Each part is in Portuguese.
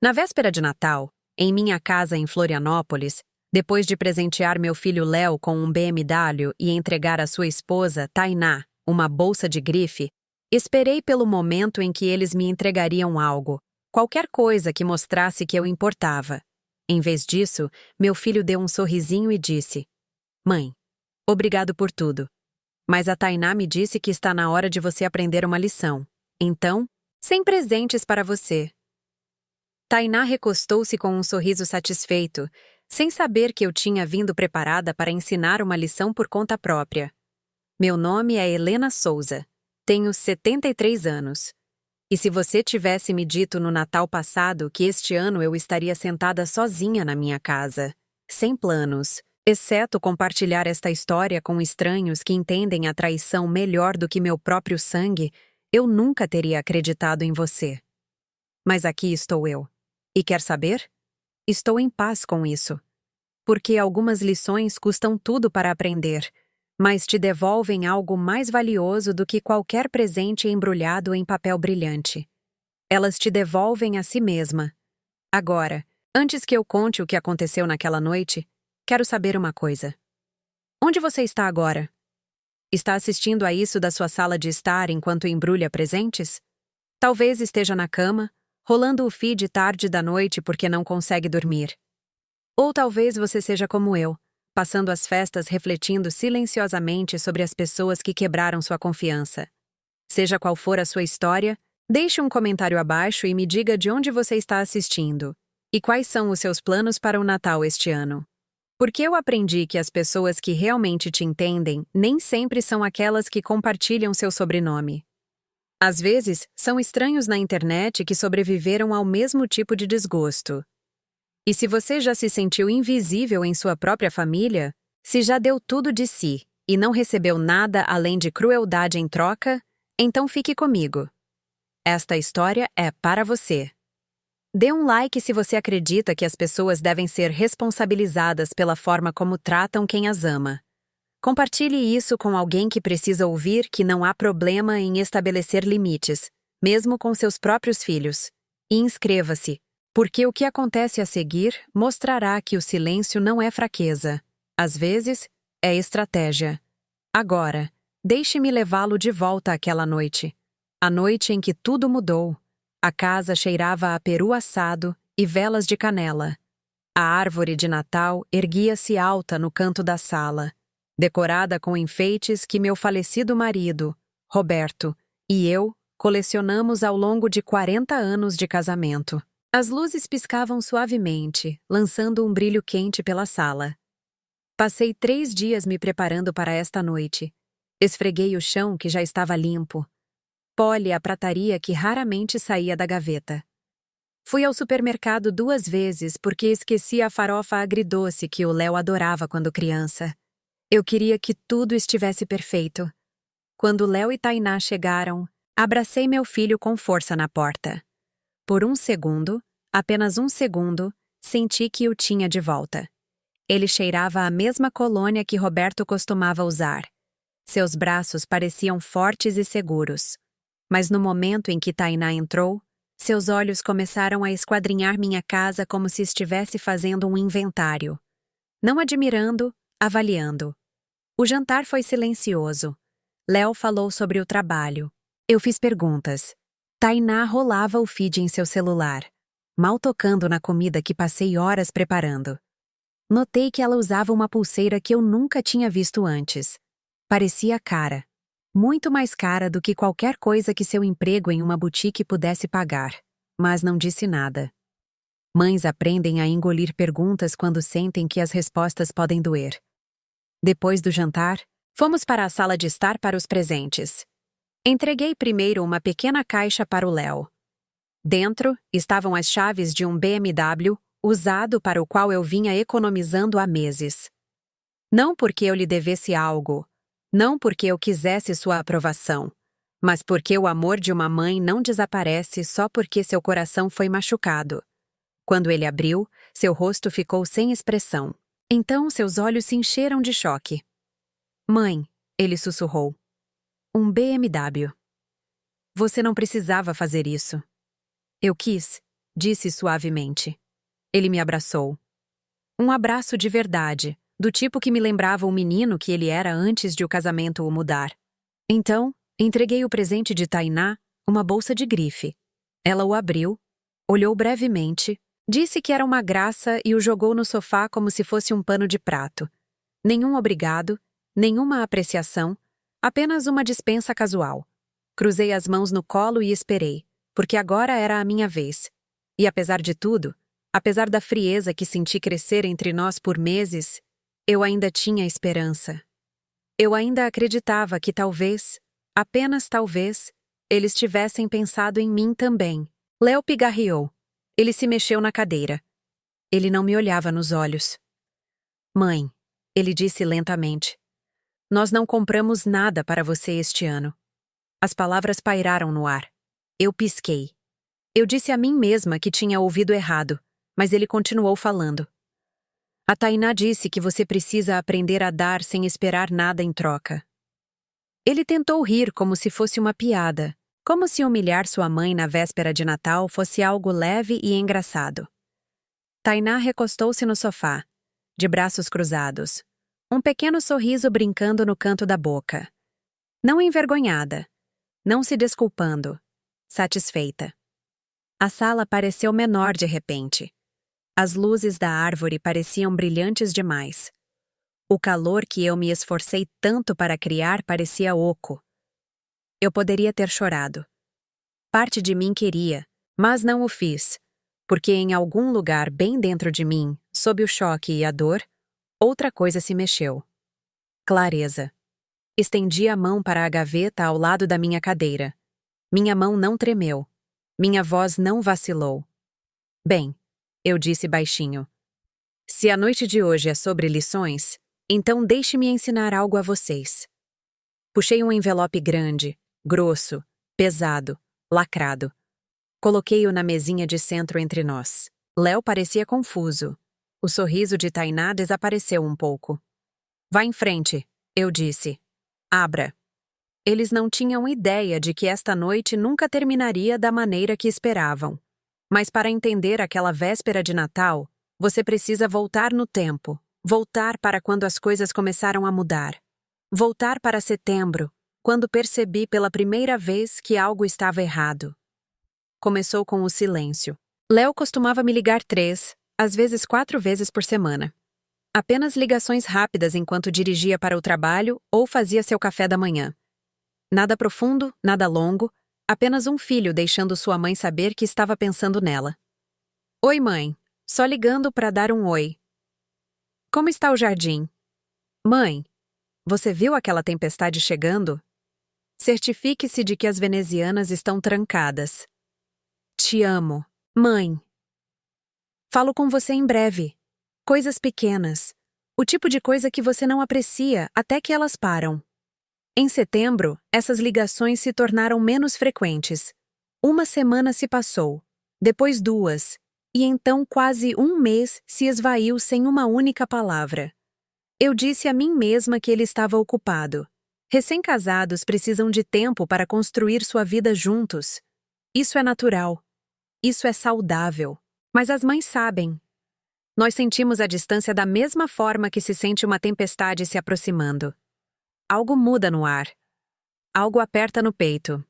Na véspera de Natal, em minha casa em Florianópolis, depois de presentear meu filho Léo com um BMW e entregar à sua esposa, Tainá, uma bolsa de grife, esperei pelo momento em que eles me entregariam algo, qualquer coisa que mostrasse que eu importava. Em vez disso, meu filho deu um sorrisinho e disse: Mãe, obrigado por tudo. Mas a Tainá me disse que está na hora de você aprender uma lição. Então, sem presentes para você. Tainá recostou-se com um sorriso satisfeito, sem saber que eu tinha vindo preparada para ensinar uma lição por conta própria. Meu nome é Helena Souza. Tenho 73 anos. E se você tivesse me dito no Natal passado que este ano eu estaria sentada sozinha na minha casa, sem planos, exceto compartilhar esta história com estranhos que entendem a traição melhor do que meu próprio sangue, eu nunca teria acreditado em você. Mas aqui estou eu. E quer saber? Estou em paz com isso. Porque algumas lições custam tudo para aprender, mas te devolvem algo mais valioso do que qualquer presente embrulhado em papel brilhante. Elas te devolvem a si mesma. Agora, antes que eu conte o que aconteceu naquela noite, quero saber uma coisa. Onde você está agora? Está assistindo a isso da sua sala de estar enquanto embrulha presentes? Talvez esteja na cama, rolando o feed tarde da noite porque não consegue dormir. Ou talvez você seja como eu, passando as festas refletindo silenciosamente sobre as pessoas que quebraram sua confiança. Seja qual for a sua história, deixe um comentário abaixo e me diga de onde você está assistindo e quais são os seus planos para o Natal este ano. Porque eu aprendi que as pessoas que realmente te entendem nem sempre são aquelas que compartilham seu sobrenome. Às vezes, são estranhos na internet que sobreviveram ao mesmo tipo de desgosto. E se você já se sentiu invisível em sua própria família, se já deu tudo de si e não recebeu nada além de crueldade em troca, então fique comigo. Esta história é para você. Dê um like se você acredita que as pessoas devem ser responsabilizadas pela forma como tratam quem as ama. Compartilhe isso com alguém que precisa ouvir que não há problema em estabelecer limites, mesmo com seus próprios filhos. E inscreva-se, porque o que acontece a seguir mostrará que o silêncio não é fraqueza. Às vezes, é estratégia. Agora, deixe-me levá-lo de volta àquela noite. A noite em que tudo mudou. A casa cheirava a peru assado e velas de canela. A árvore de Natal erguia-se alta no canto da sala, decorada com enfeites que meu falecido marido, Roberto, e eu colecionamos ao longo de 40 anos de casamento. As luzes piscavam suavemente, lançando um brilho quente pela sala. Passei 3 dias me preparando para esta noite. Esfreguei o chão, que já estava limpo. Poli a prataria que raramente saía da gaveta. Fui ao supermercado 2 vezes porque esqueci a farofa agridoce que o Léo adorava quando criança. Eu queria que tudo estivesse perfeito. Quando Léo e Tainá chegaram, abracei meu filho com força na porta. Por um segundo, apenas um segundo, senti que o tinha de volta. Ele cheirava a mesma colônia que Roberto costumava usar. Seus braços pareciam fortes e seguros. Mas no momento em que Tainá entrou, seus olhos começaram a esquadrinhar minha casa como se estivesse fazendo um inventário. Não admirando, avaliando. O jantar foi silencioso. Léo falou sobre o trabalho. Eu fiz perguntas. Tainá rolava o feed em seu celular, mal tocando na comida que passei horas preparando. Notei que ela usava uma pulseira que eu nunca tinha visto antes. Parecia cara. Muito mais cara do que qualquer coisa que seu emprego em uma boutique pudesse pagar. Mas não disse nada. Mães aprendem a engolir perguntas quando sentem que as respostas podem doer. Depois do jantar, fomos para a sala de estar para os presentes. Entreguei primeiro uma pequena caixa para o Léo. Dentro estavam as chaves de um BMW, usado para o qual eu vinha economizando há meses. Não porque eu lhe devesse algo, não porque eu quisesse sua aprovação, mas porque o amor de uma mãe não desaparece só porque seu coração foi machucado. Quando ele abriu, seu rosto ficou sem expressão. Então seus olhos se encheram de choque. Mãe, ele sussurrou. Um BMW. Você não precisava fazer isso. Eu quis. disse suavemente. Ele me abraçou. Um abraço de verdade, do tipo que me lembrava o menino que ele era antes de o casamento o mudar. Então, entreguei o presente de Tainá, uma bolsa de grife. Ela o abriu, olhou brevemente, disse que era uma graça e o jogou no sofá como se fosse um pano de prato. Nenhum obrigado, nenhuma apreciação, apenas uma dispensa casual. Cruzei as mãos no colo e esperei, porque agora era a minha vez. E apesar de tudo, apesar da frieza que senti crescer entre nós por meses, eu ainda tinha esperança. Eu ainda acreditava que talvez, apenas talvez, eles tivessem pensado em mim também. Léo pigarreou. Ele se mexeu na cadeira. Ele não me olhava nos olhos. Mãe, ele disse lentamente, nós não compramos nada para você este ano. As palavras pairaram no ar. Eu pisquei. Eu disse a mim mesma que tinha ouvido errado, mas ele continuou falando. A Tainá disse que você precisa aprender a dar sem esperar nada em troca. Ele tentou rir como se fosse uma piada, como se humilhar sua mãe na véspera de Natal fosse algo leve e engraçado. Tainá recostou-se no sofá, de braços cruzados, um pequeno sorriso brincando no canto da boca. Não envergonhada, não se desculpando, satisfeita. A sala pareceu menor de repente. As luzes da árvore pareciam brilhantes demais. O calor que eu me esforcei tanto para criar parecia oco. Eu poderia ter chorado. Parte de mim queria, mas não o fiz, porque em algum lugar bem dentro de mim, sob o choque e a dor, outra coisa se mexeu. Clareza. Estendi a mão para a gaveta ao lado da minha cadeira. Minha mão não tremeu. Minha voz não vacilou. Bem, eu disse baixinho. Se a noite de hoje é sobre lições, então deixe-me ensinar algo a vocês. Puxei um envelope grande, grosso, pesado, lacrado. Coloquei-o na mesinha de centro entre nós. Léo parecia confuso. O sorriso de Tainá desapareceu um pouco. Vá em frente, eu disse. Abra. Eles não tinham ideia de que esta noite nunca terminaria da maneira que esperavam. Mas para entender aquela véspera de Natal, você precisa voltar no tempo. Voltar para quando as coisas começaram a mudar. Voltar para setembro, quando percebi pela primeira vez que algo estava errado. Começou com o silêncio. Léo costumava me ligar 3, às vezes 4 vezes por semana. Apenas ligações rápidas enquanto dirigia para o trabalho ou fazia seu café da manhã. Nada profundo, nada longo, apenas um filho deixando sua mãe saber que estava pensando nela. Oi, mãe. Só ligando para dar um oi. Como está o jardim? Mãe, você viu aquela tempestade chegando? Certifique-se de que as venezianas estão trancadas. Te amo. Mãe. Falo com você em breve. Coisas pequenas. O tipo de coisa que você não aprecia até que elas param. Em setembro, essas ligações se tornaram menos frequentes. Uma semana se passou, depois 2, e então quase um mês se esvaiu sem uma única palavra. Eu disse a mim mesma que ele estava ocupado. Recém-casados precisam de tempo para construir sua vida juntos. Isso é natural. Isso é saudável. Mas as mães sabem. Nós sentimos a distância da mesma forma que se sente uma tempestade se aproximando. Algo muda no ar. Algo aperta no peito.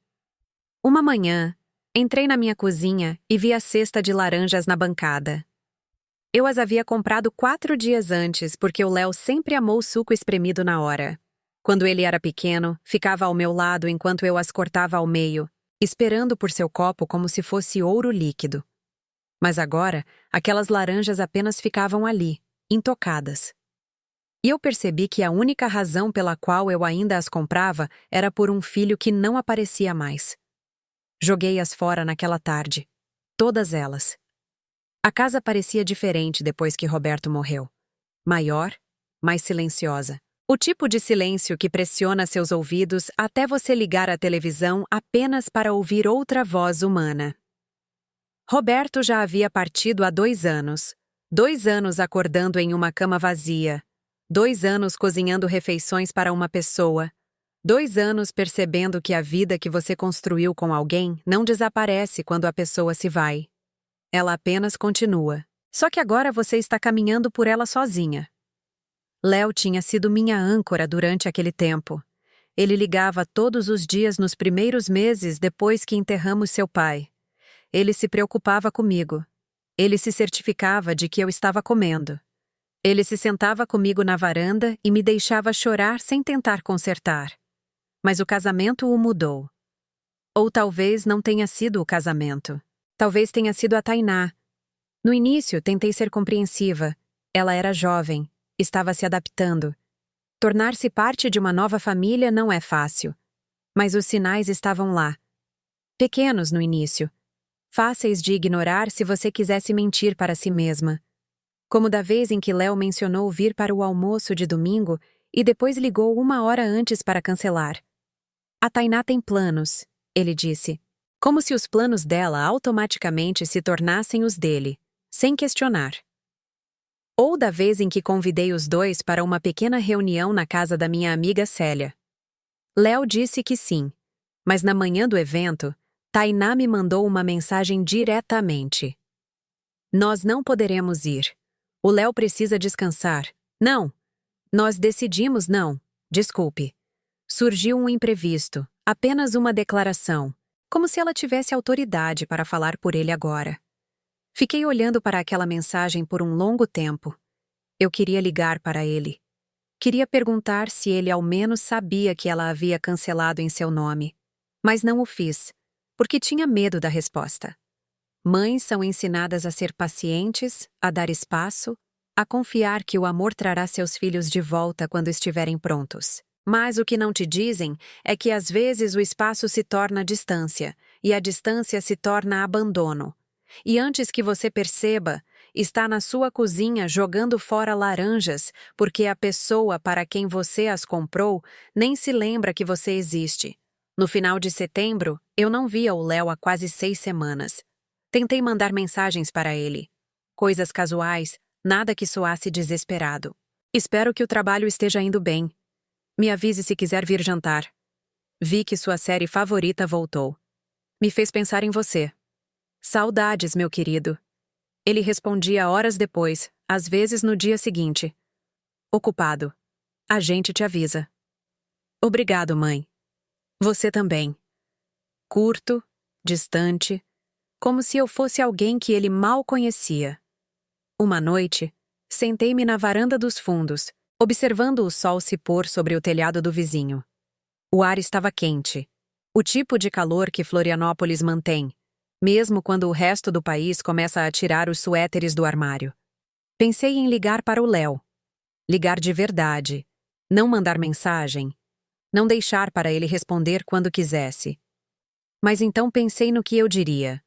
Uma manhã, entrei na minha cozinha e vi a cesta de laranjas na bancada. Eu as havia comprado 4 dias antes porque o Léo sempre amou suco espremido na hora. Quando ele era pequeno, ficava ao meu lado enquanto eu as cortava ao meio, esperando por seu copo como se fosse ouro líquido. Mas agora, aquelas laranjas apenas ficavam ali, intocadas. E eu percebi que a única razão pela qual eu ainda as comprava era por um filho que não aparecia mais. Joguei-as fora naquela tarde. Todas elas. A casa parecia diferente depois que Roberto morreu. Maior, mais silenciosa. O tipo de silêncio que pressiona seus ouvidos até você ligar a televisão apenas para ouvir outra voz humana. Roberto já havia partido há 2 anos. 2 anos acordando em uma cama vazia. 2 anos cozinhando refeições para uma pessoa. 2 anos percebendo que a vida que você construiu com alguém não desaparece quando a pessoa se vai. Ela apenas continua. Só que agora você está caminhando por ela sozinha. Léo tinha sido minha âncora durante aquele tempo. Ele ligava todos os dias nos primeiros meses depois que enterramos seu pai. Ele se preocupava comigo. Ele se certificava de que eu estava comendo. Ele se sentava comigo na varanda e me deixava chorar sem tentar consertar. Mas o casamento o mudou. Ou talvez não tenha sido o casamento. Talvez tenha sido a Tainá. No início, tentei ser compreensiva. Ela era jovem, estava se adaptando. Tornar-se parte de uma nova família não é fácil. Mas os sinais estavam lá. Pequenos no início. Fáceis de ignorar se você quisesse mentir para si mesma. Como da vez em que Léo mencionou vir para o almoço de domingo e depois ligou 1 hora antes para cancelar. A Tainá tem planos, ele disse. Como se os planos dela automaticamente se tornassem os dele, sem questionar. Ou da vez em que convidei os dois para uma pequena reunião na casa da minha amiga Célia. Léo disse que sim, mas na manhã do evento, Tainá me mandou uma mensagem diretamente. Nós não poderemos ir. O Léo precisa descansar. Não. Nós decidimos não. Desculpe. Surgiu um imprevisto, apenas uma declaração, como se ela tivesse autoridade para falar por ele agora. Fiquei olhando para aquela mensagem por um longo tempo. Eu queria ligar para ele. Queria perguntar se ele ao menos sabia que ela havia cancelado em seu nome. Mas não o fiz, porque tinha medo da resposta. Mães são ensinadas a ser pacientes, a dar espaço, a confiar que o amor trará seus filhos de volta quando estiverem prontos. Mas o que não te dizem é que às vezes o espaço se torna distância, e a distância se torna abandono. E antes que você perceba, está na sua cozinha jogando fora laranjas porque a pessoa para quem você as comprou nem se lembra que você existe. No final de setembro, eu não via o Léo há quase 6 semanas. Tentei mandar mensagens para ele. Coisas casuais, nada que soasse desesperado. Espero que o trabalho esteja indo bem. Me avise se quiser vir jantar. Vi que sua série favorita voltou. Me fez pensar em você. Saudades, meu querido. Ele respondia horas depois, às vezes no dia seguinte. Ocupado. A gente te avisa. Obrigado, mãe. Você também. Curto, distante, como se eu fosse alguém que ele mal conhecia. Uma noite, sentei-me na varanda dos fundos, observando o sol se pôr sobre o telhado do vizinho. O ar estava quente. O tipo de calor que Florianópolis mantém, mesmo quando o resto do país começa a tirar os suéteres do armário. Pensei em ligar para o Léo. Ligar de verdade. Não mandar mensagem. Não deixar para ele responder quando quisesse. Mas então pensei no que eu diria.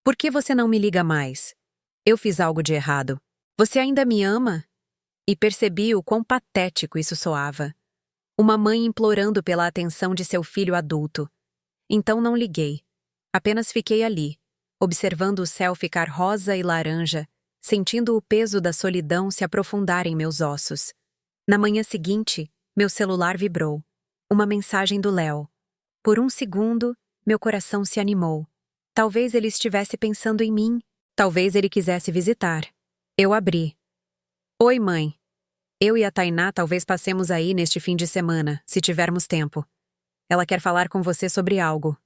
Por que você não me liga mais? Eu fiz algo de errado. Você ainda me ama? E percebi o quão patético isso soava. Uma mãe implorando pela atenção de seu filho adulto. Então não liguei. Apenas fiquei ali, observando o céu ficar rosa e laranja, sentindo o peso da solidão se aprofundar em meus ossos. Na manhã seguinte, meu celular vibrou. Uma mensagem do Léo. Por um segundo, meu coração se animou. Talvez ele estivesse pensando em mim. Talvez ele quisesse visitar. Eu abri. Oi, mãe. Eu e a Tainá talvez passemos aí neste fim de semana, se tivermos tempo. Ela quer falar com você sobre algo.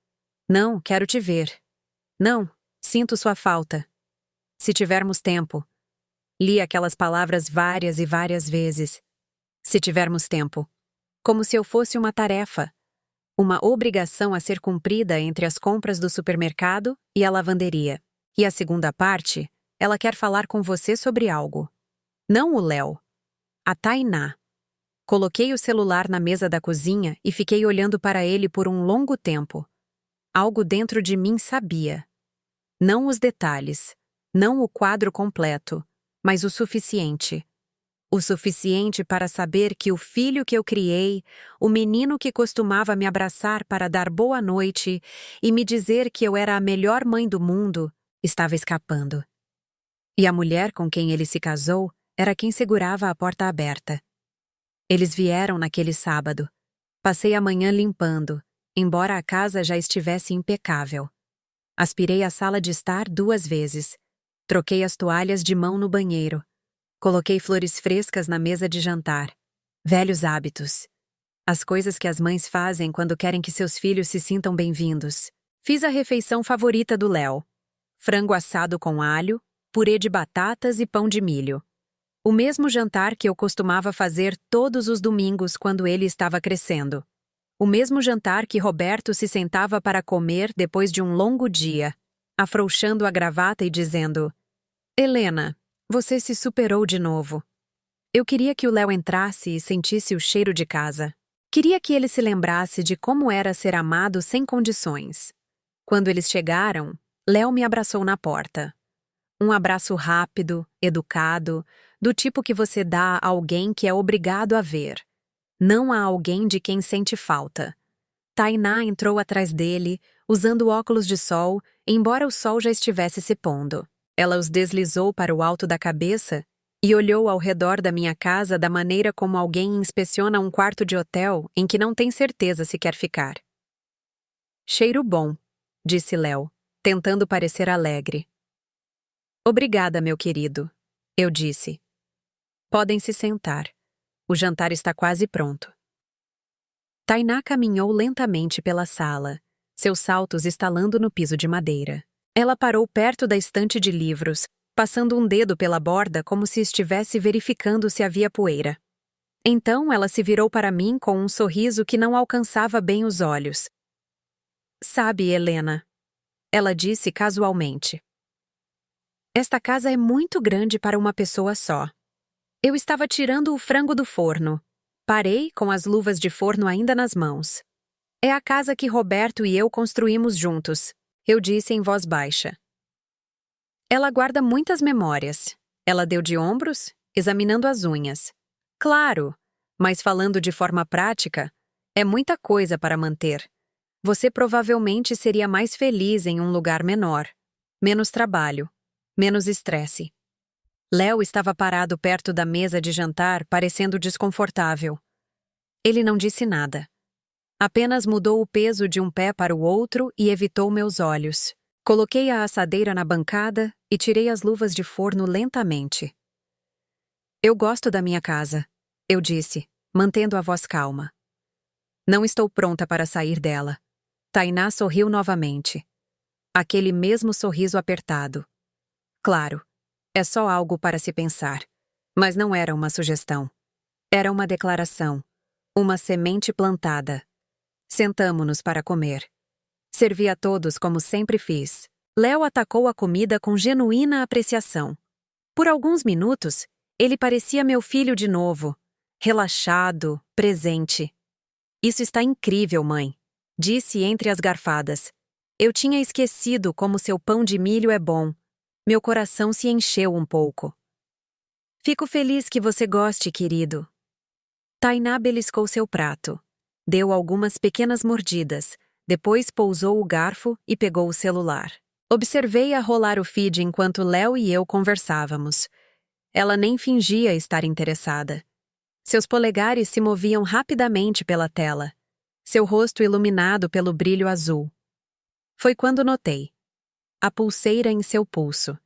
Não, quero te ver. Não, sinto sua falta. Se tivermos tempo. Li aquelas palavras várias e várias vezes. Se tivermos tempo. Como se eu fosse uma tarefa. Uma obrigação a ser cumprida entre as compras do supermercado e a lavanderia. E a segunda parte, ela quer falar com você sobre algo. Não o Léo. A Tainá. Coloquei o celular na mesa da cozinha e fiquei olhando para ele por um longo tempo. Algo dentro de mim sabia. Não os detalhes, não o quadro completo, mas o suficiente. O suficiente para saber que o filho que eu criei, o menino que costumava me abraçar para dar boa noite e me dizer que eu era a melhor mãe do mundo, estava escapando. E a mulher com quem ele se casou era quem segurava a porta aberta. Eles vieram naquele sábado. Passei a manhã limpando, embora a casa já estivesse impecável. Aspirei a sala de estar 2 vezes. Troquei as toalhas de mão no banheiro. Coloquei flores frescas na mesa de jantar. Velhos hábitos. As coisas que as mães fazem quando querem que seus filhos se sintam bem-vindos. Fiz a refeição favorita do Léo: frango assado com alho, purê de batatas e pão de milho. O mesmo jantar que eu costumava fazer todos os domingos quando ele estava crescendo. O mesmo jantar que Roberto se sentava para comer depois de um longo dia, afrouxando a gravata e dizendo: Helena, você se superou de novo. Eu queria que o Léo entrasse e sentisse o cheiro de casa. Queria que ele se lembrasse de como era ser amado sem condições. Quando eles chegaram, Léo me abraçou na porta. Um abraço rápido, educado, do tipo que você dá a alguém que é obrigado a ver, não a alguém de quem sente falta. Tainá entrou atrás dele, usando óculos de sol, embora o sol já estivesse se pondo. Ela os deslizou para o alto da cabeça e olhou ao redor da minha casa da maneira como alguém inspeciona um quarto de hotel em que não tem certeza se quer ficar. Cheiro bom, disse Léo, tentando parecer alegre. Obrigada, meu querido, eu disse. Podem se sentar. O jantar está quase pronto. Tainá caminhou lentamente pela sala, seus saltos estalando no piso de madeira. Ela parou perto da estante de livros, passando um dedo pela borda como se estivesse verificando se havia poeira. Então ela se virou para mim com um sorriso que não alcançava bem os olhos. Sabe, Helena, ela disse casualmente. Esta casa é muito grande para uma pessoa só. Eu estava tirando o frango do forno. Parei com as luvas de forno ainda nas mãos. É a casa que Roberto e eu construímos juntos, eu disse em voz baixa. Ela guarda muitas memórias. Ela deu de ombros, examinando as unhas. Claro, mas falando de forma prática, é muita coisa para manter. Você provavelmente seria mais feliz em um lugar menor. Menos trabalho, menos estresse. Léo estava parado perto da mesa de jantar, parecendo desconfortável. Ele não disse nada. Apenas mudou o peso de um pé para o outro e evitou meus olhos. Coloquei a assadeira na bancada e tirei as luvas de forno lentamente. Eu gosto da minha casa, eu disse, mantendo a voz calma. Não estou pronta para sair dela. Tainá sorriu novamente. Aquele mesmo sorriso apertado. Claro. É só algo para se pensar. Mas não era uma sugestão. Era uma declaração. Uma semente plantada. Sentamo-nos para comer. Servi a todos como sempre fiz. Léo atacou a comida com genuína apreciação. Por alguns minutos, ele parecia meu filho de novo. Relaxado, presente. Isso está incrível, mãe, disse entre as garfadas. Eu tinha esquecido como seu pão de milho é bom. Meu coração se encheu um pouco. Fico feliz que você goste, querido. Tainá beliscou seu prato. Deu algumas pequenas mordidas, depois pousou o garfo e pegou o celular. Observei-a rolar o feed enquanto Léo e eu conversávamos. Ela nem fingia estar interessada. Seus polegares se moviam rapidamente pela tela, seu rosto iluminado pelo brilho azul. Foi quando notei a pulseira em seu pulso.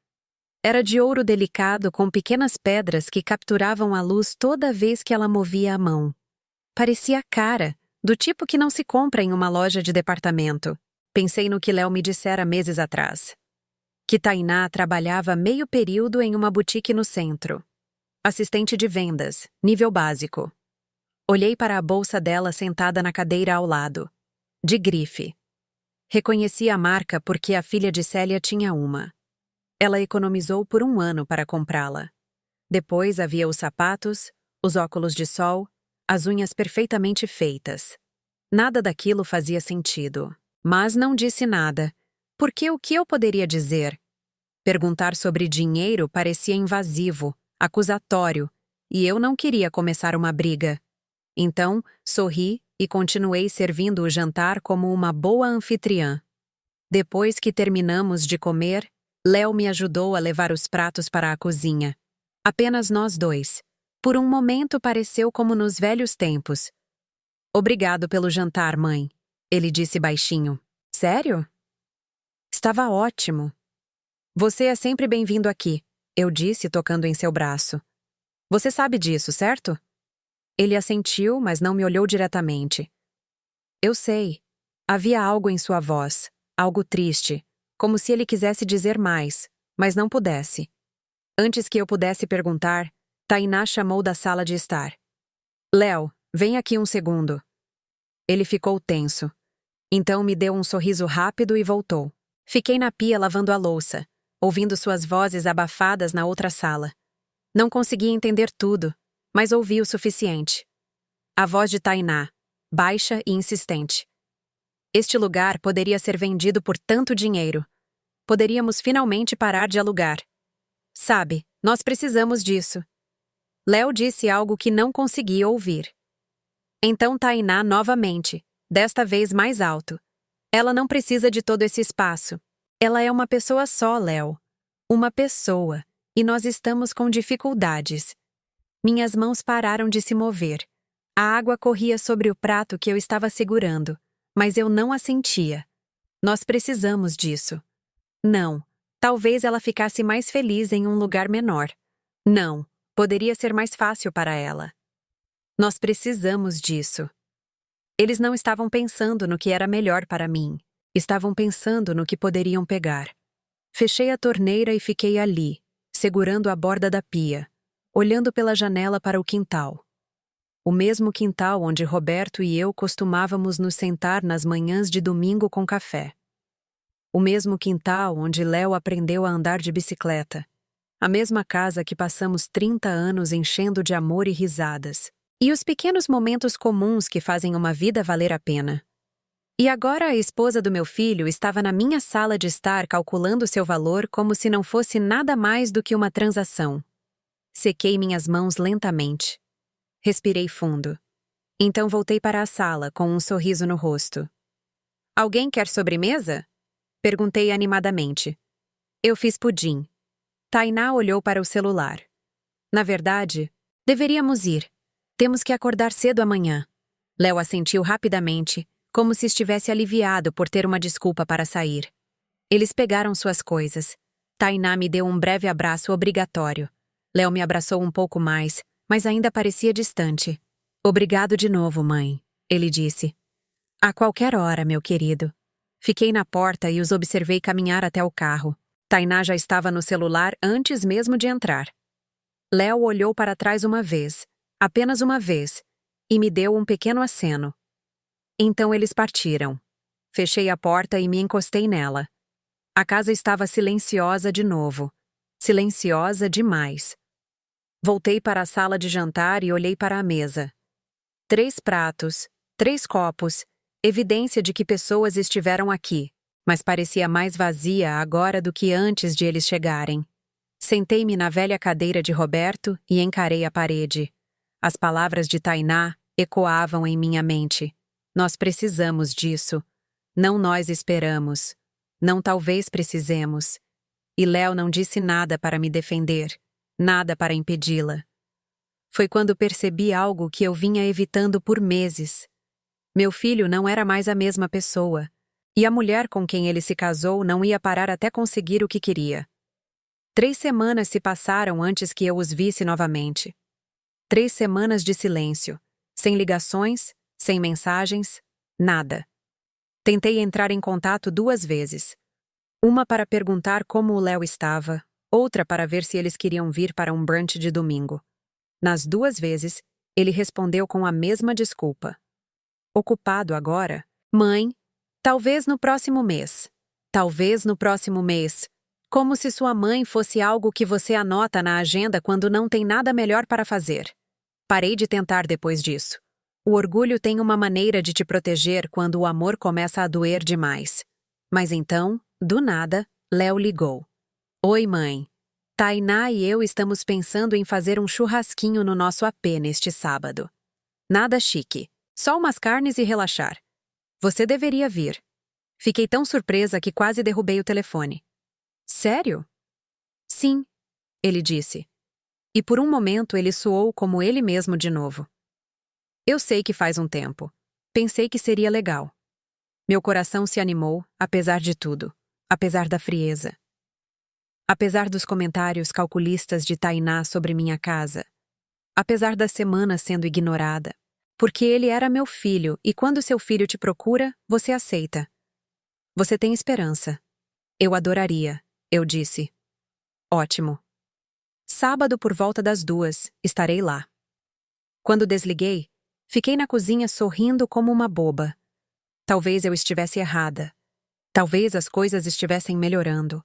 Era de ouro delicado com pequenas pedras que capturavam a luz toda vez que ela movia a mão. Parecia cara, do tipo que não se compra em uma loja de departamento. Pensei no que Léo me dissera meses atrás. Que Tainá trabalhava meio período em uma boutique no centro. Assistente de vendas, nível básico. Olhei para a bolsa dela sentada na cadeira ao lado. De grife. Reconheci a marca porque a filha de Célia tinha uma. Ela economizou por 1 ano para comprá-la. Depois havia os sapatos, os óculos de sol, as unhas perfeitamente feitas. Nada daquilo fazia sentido. Mas não disse nada, porque o que eu poderia dizer? Perguntar sobre dinheiro parecia invasivo, acusatório, e eu não queria começar uma briga. Então, sorri e continuei servindo o jantar como uma boa anfitriã. Depois que terminamos de comer, Léo me ajudou a levar os pratos para a cozinha. Apenas nós dois. Por um momento pareceu como nos velhos tempos. Obrigado pelo jantar, mãe, ele disse baixinho. Sério? Estava ótimo. Você é sempre bem-vindo aqui, eu disse, tocando em seu braço. Você sabe disso, certo? Ele assentiu, mas não me olhou diretamente. Eu sei. Havia algo em sua voz, algo triste, como se ele quisesse dizer mais, mas não pudesse. Antes que eu pudesse perguntar, Tainá chamou da sala de estar. Léo, vem aqui um segundo. Ele ficou tenso. Então me deu um sorriso rápido e voltou. Fiquei na pia lavando a louça, ouvindo suas vozes abafadas na outra sala. Não conseguia entender tudo, mas ouvi o suficiente. A voz de Tainá, baixa e insistente. Este lugar poderia ser vendido por tanto dinheiro. Poderíamos finalmente parar de alugar. Sabe, nós precisamos disso. Léo disse algo que não conseguia ouvir. Então Tainá novamente, desta vez mais alto. Ela não precisa de todo esse espaço. Ela é uma pessoa só, Léo. Uma pessoa. E nós estamos com dificuldades. Minhas mãos pararam de se mover. A água corria sobre o prato que eu estava segurando, mas eu não a sentia. Nós precisamos disso. Não. Talvez ela ficasse mais feliz em um lugar menor. Não. Poderia ser mais fácil para ela. Nós precisamos disso. Eles não estavam pensando no que era melhor para mim. Estavam pensando no que poderiam pegar. Fechei a torneira e fiquei ali, segurando a borda da pia, olhando pela janela para o quintal. O mesmo quintal onde Roberto e eu costumávamos nos sentar nas manhãs de domingo com café. O mesmo quintal onde Léo aprendeu a andar de bicicleta. A mesma casa que passamos 30 anos enchendo de amor e risadas. E os pequenos momentos comuns que fazem uma vida valer a pena. E agora a esposa do meu filho estava na minha sala de estar calculando seu valor como se não fosse nada mais do que uma transação. Sequei minhas mãos lentamente. Respirei fundo. Então voltei para a sala com um sorriso no rosto. Alguém quer sobremesa? Perguntei animadamente. Eu fiz pudim. Tainá olhou para o celular. Na verdade, deveríamos ir. Temos que acordar cedo amanhã. Léo assentiu rapidamente, como se estivesse aliviado por ter uma desculpa para sair. Eles pegaram suas coisas. Tainá me deu um breve abraço obrigatório. Léo me abraçou um pouco mais, mas ainda parecia distante. Obrigado de novo, mãe, ele disse. A qualquer hora, meu querido. Fiquei na porta e os observei caminhar até o carro. Tainá já estava no celular antes mesmo de entrar. Léo olhou para trás uma vez, apenas uma vez, e me deu um pequeno aceno. Então eles partiram. Fechei a porta e me encostei nela. A casa estava silenciosa de novo. Silenciosa demais. Voltei para a sala de jantar e olhei para a mesa. 3 pratos, 3 copos, evidência de que pessoas estiveram aqui, mas parecia mais vazia agora do que antes de eles chegarem. Sentei-me na velha cadeira de Roberto e encarei a parede. As palavras de Tainá ecoavam em minha mente. Nós precisamos disso. Não nós esperamos. Não talvez precisemos. E Léo não disse nada para me defender, nada para impedi-la. Foi quando percebi algo que eu vinha evitando por meses. Meu filho não era mais a mesma pessoa, e a mulher com quem ele se casou não ia parar até conseguir o que queria. 3 semanas se passaram antes que eu os visse novamente. 3 semanas de silêncio, sem ligações, sem mensagens, nada. Tentei entrar em contato 2 vezes. Uma para perguntar como o Léo estava, outra para ver se eles queriam vir para um brunch de domingo. Nas 2 vezes, ele respondeu com a mesma desculpa. Ocupado agora? Mãe, talvez no próximo mês. Talvez no próximo mês. Como se sua mãe fosse algo que você anota na agenda quando não tem nada melhor para fazer. Parei de tentar depois disso. O orgulho tem uma maneira de te proteger quando o amor começa a doer demais. Mas então, do nada, Léo ligou. Oi, mãe. Tainá e eu estamos pensando em fazer um churrasquinho no nosso AP neste sábado. Nada chique. Só umas carnes e relaxar. Você deveria vir. Fiquei tão surpresa que quase derrubei o telefone. Sério? Sim, ele disse. E por um momento ele soou como ele mesmo de novo. Eu sei que faz um tempo. Pensei que seria legal. Meu coração se animou, apesar de tudo. apesar da frieza. Apesar dos comentários calculistas de Tainá sobre minha casa. Apesar da semana sendo ignorada. Porque ele era meu filho e quando seu filho te procura, você aceita. Você tem esperança. Eu adoraria, eu disse. Ótimo. Sábado por volta das 2, estarei lá. Quando desliguei, fiquei na cozinha sorrindo como uma boba. Talvez eu estivesse errada. Talvez as coisas estivessem melhorando.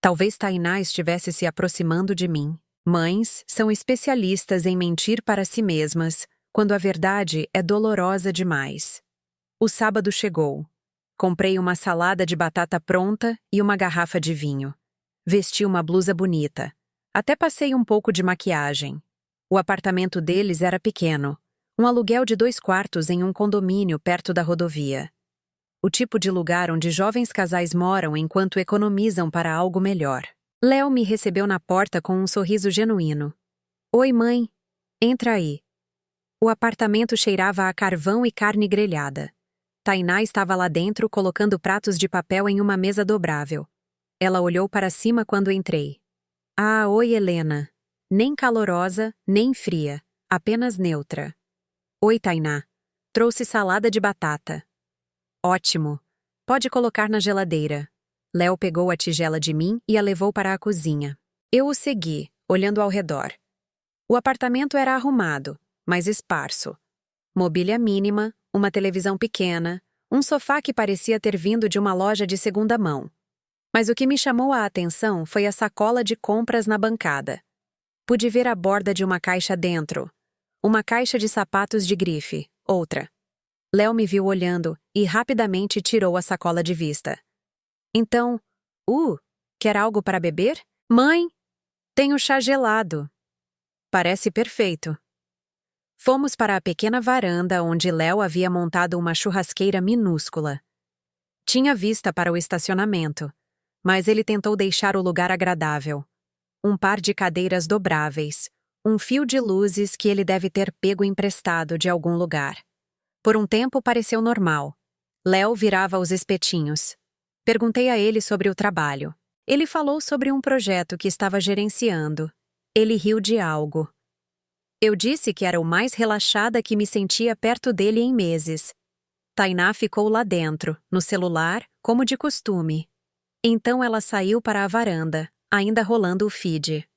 Talvez Tainá estivesse se aproximando de mim. Mães são especialistas em mentir para si mesmas, quando a verdade é dolorosa demais. O sábado chegou. Comprei uma salada de batata pronta e uma garrafa de vinho. Vesti uma blusa bonita. Até passei um pouco de maquiagem. O apartamento deles era pequeno. Um aluguel de 2 quartos em um condomínio perto da rodovia. O tipo de lugar onde jovens casais moram enquanto economizam para algo melhor. Léo me recebeu na porta com um sorriso genuíno. Oi, mãe. Entra aí. O apartamento cheirava a carvão e carne grelhada. Tainá estava lá dentro colocando pratos de papel em uma mesa dobrável. Ela olhou para cima quando entrei. Ah, oi, Helena. Nem calorosa, nem fria. Apenas neutra. Oi, Tainá. Trouxe salada de batata. Ótimo. Pode colocar na geladeira. Léo pegou a tigela de mim e a levou para a cozinha. Eu o segui, olhando ao redor. O apartamento era arrumado, mas esparso. Mobília mínima, uma televisão pequena, um sofá que parecia ter vindo de uma loja de segunda mão. Mas o que me chamou a atenção foi a sacola de compras na bancada. Pude ver a borda de uma caixa dentro. Uma caixa de sapatos de grife, outra. Léo me viu olhando e rapidamente tirou a sacola de vista. Então, quer algo para beber? Mãe, tenho chá gelado. Parece perfeito. Fomos para a pequena varanda onde Léo havia montado uma churrasqueira minúscula. Tinha vista para o estacionamento, mas ele tentou deixar o lugar agradável. Um par de cadeiras dobráveis, um fio de luzes que ele deve ter pego emprestado de algum lugar. Por um tempo pareceu normal. Léo virava os espetinhos. Perguntei a ele sobre o trabalho. Ele falou sobre um projeto que estava gerenciando. Ele riu de algo. Eu disse que era o mais relaxada que me sentia perto dele em meses. Tainá ficou lá dentro, no celular, como de costume. Então ela saiu para a varanda, ainda rolando o feed.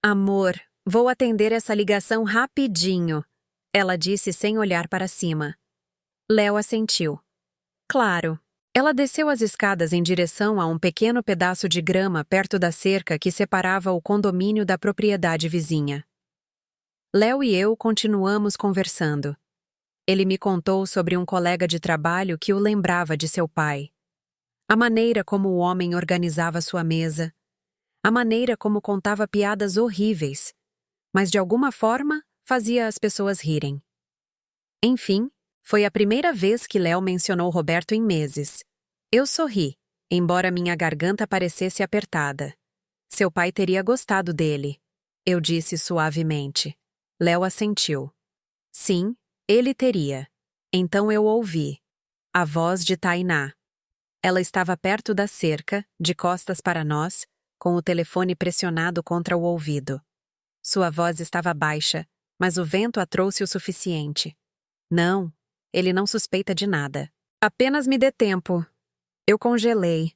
Amor, vou atender essa ligação rapidinho, ela disse sem olhar para cima. Léo assentiu. Claro. Ela desceu as escadas em direção a um pequeno pedaço de grama perto da cerca que separava o condomínio da propriedade vizinha. Léo e eu continuamos conversando. Ele me contou sobre um colega de trabalho que o lembrava de seu pai. A maneira como o homem organizava sua mesa. A maneira como contava piadas horríveis, mas de alguma forma fazia as pessoas rirem. Enfim, foi a primeira vez que Léo mencionou Roberto em meses. Eu sorri, embora minha garganta parecesse apertada. Seu pai teria gostado dele, eu disse suavemente. Léo assentiu. Sim, ele teria. Então eu ouvi. A voz de Tainá. Ela estava perto da cerca, de costas para nós, com o telefone pressionado contra o ouvido. Sua voz estava baixa, mas o vento a trouxe o suficiente. Não, ele não suspeita de nada. Apenas me dê tempo. Eu congelei.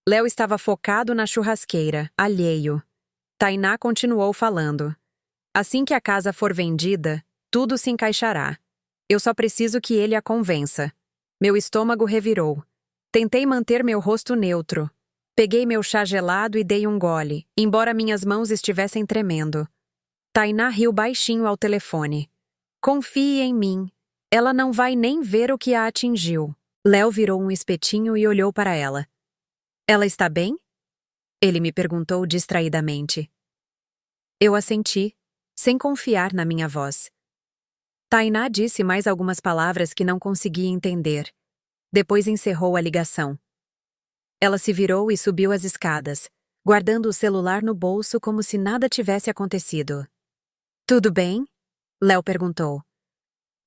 Léo estava focado na churrasqueira, alheio. Tainá continuou falando. Assim que a casa for vendida, tudo se encaixará. Eu só preciso que ele a convença. Meu estômago revirou. Tentei manter meu rosto neutro. Peguei meu chá gelado e dei um gole, embora minhas mãos estivessem tremendo. Tainá riu baixinho ao telefone. Confie em mim. Ela não vai nem ver o que a atingiu. Léo virou um espetinho e olhou para ela. Ela está bem? Ele me perguntou distraidamente. Eu assenti, sem confiar na minha voz. Tainá disse mais algumas palavras que não consegui entender. Depois encerrou a ligação. Ela se virou e subiu as escadas, guardando o celular no bolso como se nada tivesse acontecido. Tudo bem? Léo perguntou.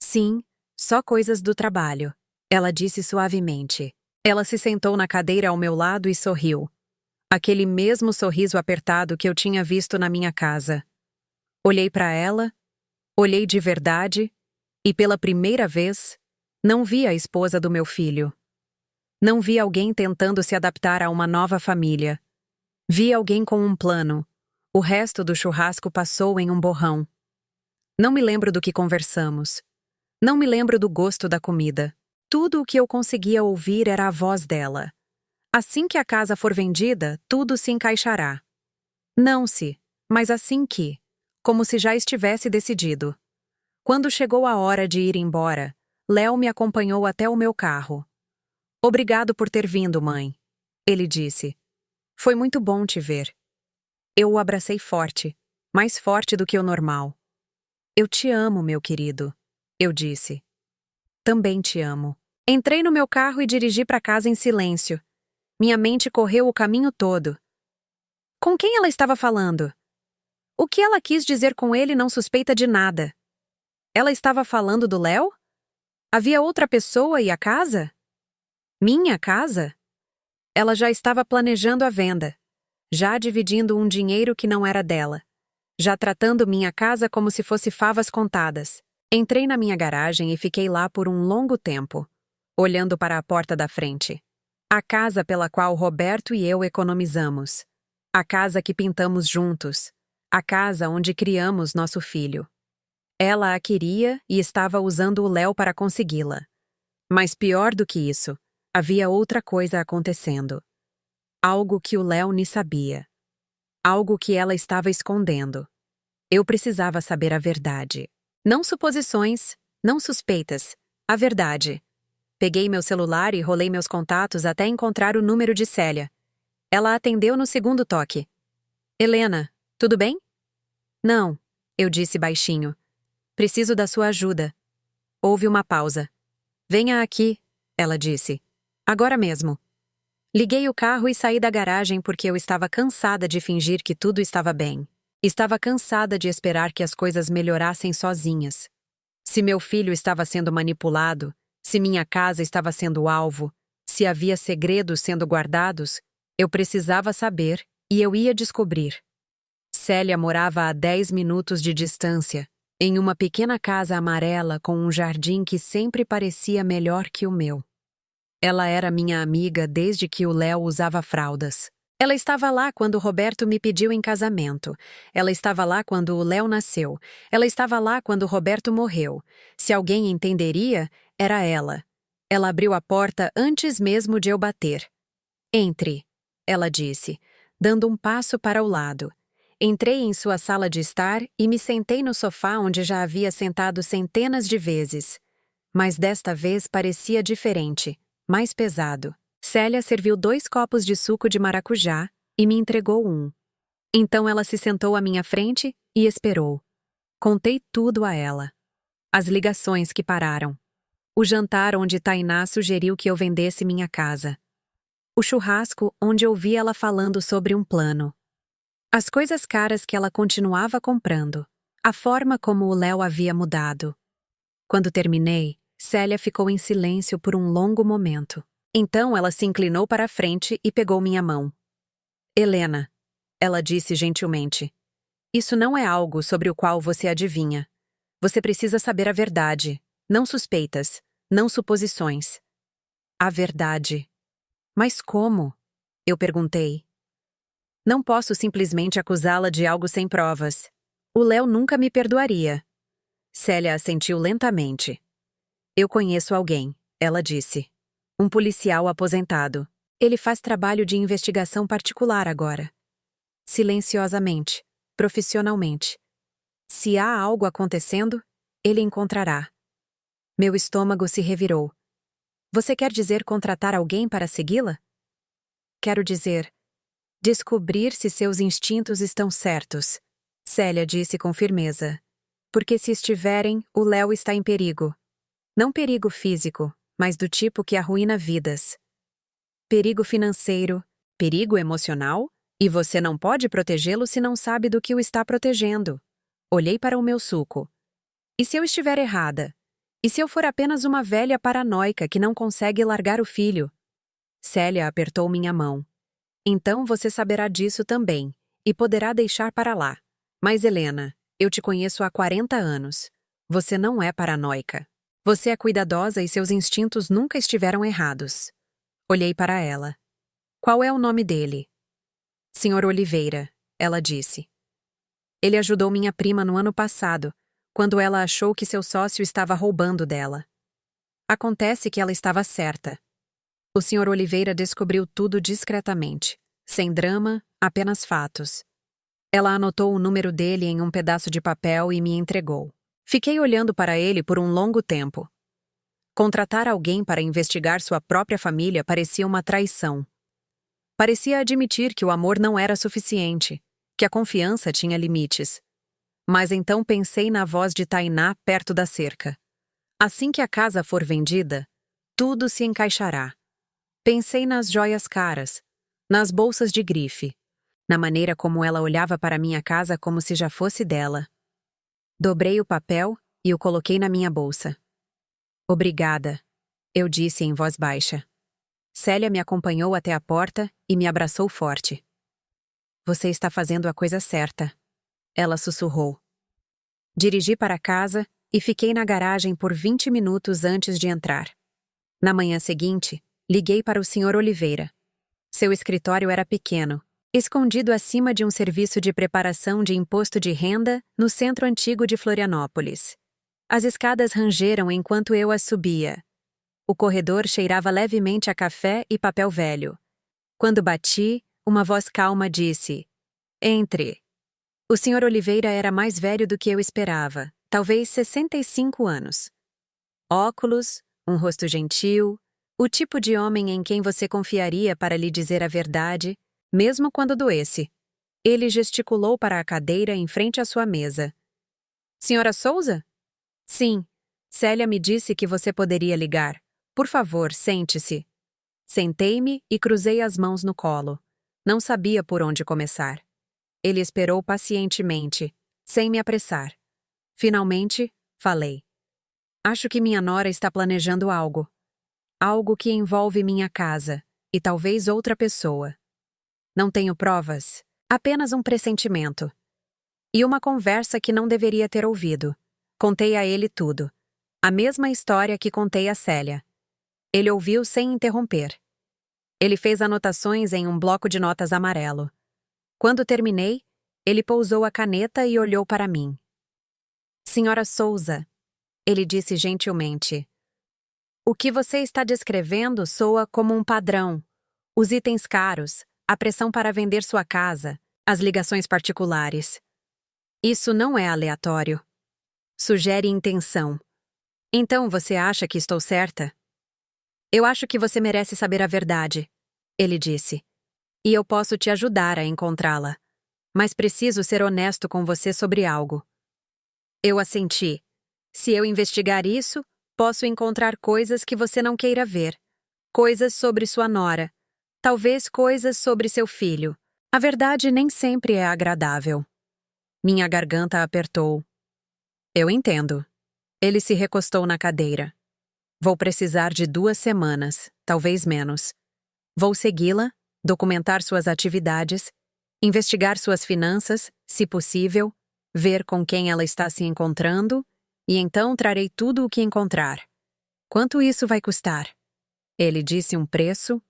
Sim, só coisas do trabalho, ela disse suavemente. Ela se sentou na cadeira ao meu lado e sorriu. Aquele mesmo sorriso apertado que eu tinha visto na minha casa. Olhei para ela, olhei de verdade, e pela primeira vez, não vi a esposa do meu filho. Não vi alguém tentando se adaptar a uma nova família. Vi alguém com um plano. O resto do churrasco passou em um borrão. Não me lembro do que conversamos. Não me lembro do gosto da comida. Tudo o que eu conseguia ouvir era a voz dela. Assim que a casa for vendida, tudo se encaixará. Não se, mas assim que, como se já estivesse decidido. Quando chegou a hora de ir embora, Léo me acompanhou até o meu carro. Obrigado por ter vindo, mãe. Ele disse. Foi muito bom te ver. Eu o abracei forte, mais forte do que o normal. Eu te amo, meu querido, eu disse. Também te amo. Entrei no meu carro e dirigi para casa em silêncio. Minha mente correu o caminho todo. Com quem ela estava falando? O que ela quis dizer com ele não suspeita de nada. Ela estava falando do Léo? Havia outra pessoa e a casa? Minha casa? Ela já estava planejando a venda, já dividindo um dinheiro que não era dela, já tratando minha casa como se fosse favas contadas. Entrei na minha garagem e fiquei lá por um longo tempo, olhando para a porta da frente. A casa pela qual Roberto e eu economizamos. A casa que pintamos juntos. A casa onde criamos nosso filho. Ela a queria e estava usando o Léo para consegui-la. Mas pior do que isso, havia outra coisa acontecendo. Algo que o Léo nem sabia. Algo que ela estava escondendo. Eu precisava saber a verdade. Não suposições, não suspeitas. A verdade. Peguei meu celular e rolei meus contatos até encontrar o número de Célia. Ela atendeu no segundo toque. Helena, tudo bem? Não, eu disse baixinho. Preciso da sua ajuda. Houve uma pausa. Venha aqui, ela disse. Agora mesmo. Liguei o carro e saí da garagem porque eu estava cansada de fingir que tudo estava bem. Estava cansada de esperar que as coisas melhorassem sozinhas. Se meu filho estava sendo manipulado, se minha casa estava sendo alvo, se havia segredos sendo guardados, eu precisava saber e eu ia descobrir. Célia morava a 10 minutos de distância, em uma pequena casa amarela com um jardim que sempre parecia melhor que o meu. Ela era minha amiga desde que o Léo usava fraldas. Ela estava lá quando o Roberto me pediu em casamento. Ela estava lá quando o Léo nasceu. Ela estava lá quando o Roberto morreu. Se alguém entenderia, era ela. Ela abriu a porta antes mesmo de eu bater. Entre, ela disse, dando um passo para o lado. Entrei em sua sala de estar e me sentei no sofá onde já havia sentado centenas de vezes. Mas desta vez parecia diferente, mais pesado. Célia serviu 2 copos de suco de maracujá e me entregou um. Então ela se sentou à minha frente e esperou. Contei tudo a ela. As ligações que pararam. O jantar onde Tainá sugeriu que eu vendesse minha casa. O churrasco onde ouvi ela falando sobre um plano. As coisas caras que ela continuava comprando. A forma como o Léo havia mudado. Quando terminei, Célia ficou em silêncio por um longo momento. Então ela se inclinou para a frente e pegou minha mão. Helena, ela disse gentilmente, isso não é algo sobre o qual você adivinha. Você precisa saber a verdade, não suspeitas, não suposições. A verdade. Mas como? Eu perguntei. Não posso simplesmente acusá-la de algo sem provas. O Léo nunca me perdoaria. Célia assentiu lentamente. Eu conheço alguém, ela disse. Um policial aposentado. Ele faz trabalho de investigação particular agora. Silenciosamente, profissionalmente. Se há algo acontecendo, ele encontrará. Meu estômago se revirou. Você quer dizer contratar alguém para segui-la? Quero dizer, descobrir se seus instintos estão certos. Célia disse com firmeza. Porque se estiverem, o Léo está em perigo. Não perigo físico, mas do tipo que arruína vidas. Perigo financeiro, perigo emocional, e você não pode protegê-lo se não sabe do que o está protegendo. Olhei para o meu suco. E se eu estiver errada? E se eu for apenas uma velha paranoica que não consegue largar o filho? Célia apertou minha mão. Então você saberá disso também, e poderá deixar para lá. Mas Helena, eu te conheço há 40 anos. Você não é paranoica. Você é cuidadosa e seus instintos nunca estiveram errados. Olhei para ela. Qual é o nome dele? Senhor Oliveira, ela disse. Ele ajudou minha prima no ano passado, quando ela achou que seu sócio estava roubando dela. Acontece que ela estava certa. O Sr. Oliveira descobriu tudo discretamente, sem drama, apenas fatos. Ela anotou o número dele em um pedaço de papel e me entregou. Fiquei olhando para ele por um longo tempo. Contratar alguém para investigar sua própria família parecia uma traição. Parecia admitir que o amor não era suficiente, que a confiança tinha limites. Mas então pensei na voz de Tainá perto da cerca. Assim que a casa for vendida, tudo se encaixará. Pensei nas joias caras, nas bolsas de grife, na maneira como ela olhava para minha casa como se já fosse dela. Dobrei o papel e o coloquei na minha bolsa. Obrigada, eu disse em voz baixa. Célia me acompanhou até a porta e me abraçou forte. Você está fazendo a coisa certa, ela sussurrou. Dirigi para casa e fiquei na garagem por 20 minutos antes de entrar. Na manhã seguinte, liguei para o Sr. Oliveira. Seu escritório era pequeno, escondido acima de um serviço de preparação de imposto de renda no centro antigo de Florianópolis. As escadas rangeram enquanto eu as subia. O corredor cheirava levemente a café e papel velho. Quando bati, uma voz calma disse: Entre. O Sr. Oliveira era mais velho do que eu esperava, talvez 65 anos. Óculos, um rosto gentil, o tipo de homem em quem você confiaria para lhe dizer a verdade, mesmo quando doesse. Ele gesticulou para a cadeira em frente à sua mesa. Senhora Souza? Sim. Célia me disse que você poderia ligar. Por favor, sente-se. Sentei-me e cruzei as mãos no colo. Não sabia por onde começar. Ele esperou pacientemente, sem me apressar. Finalmente, falei. Acho que minha nora está planejando algo. Algo que envolve minha casa, e talvez outra pessoa. Não tenho provas, apenas um pressentimento. E uma conversa que não deveria ter ouvido. Contei a ele tudo. A mesma história que contei a Célia. Ele ouviu sem interromper. Ele fez anotações em um bloco de notas amarelo. Quando terminei, ele pousou a caneta e olhou para mim. Senhora Souza, ele disse gentilmente. O que você está descrevendo soa como um padrão. Os itens caros, a pressão para vender sua casa, as ligações particulares. Isso não é aleatório. Sugere intenção. Então você acha que estou certa? Eu acho que você merece saber a verdade, ele disse. E eu posso te ajudar a encontrá-la. Mas preciso ser honesto com você sobre algo. Eu assenti. Se eu investigar isso, posso encontrar coisas que você não queira ver. Coisas sobre sua nora. Talvez coisas sobre seu filho. A verdade nem sempre é agradável. Minha garganta apertou. Eu entendo. Ele se recostou na cadeira. Vou precisar de 2 semanas, talvez menos. Vou segui-la, documentar suas atividades, investigar suas finanças, se possível, ver com quem ela está se encontrando, e então trarei tudo o que encontrar. Quanto isso vai custar? Ele disse um preço.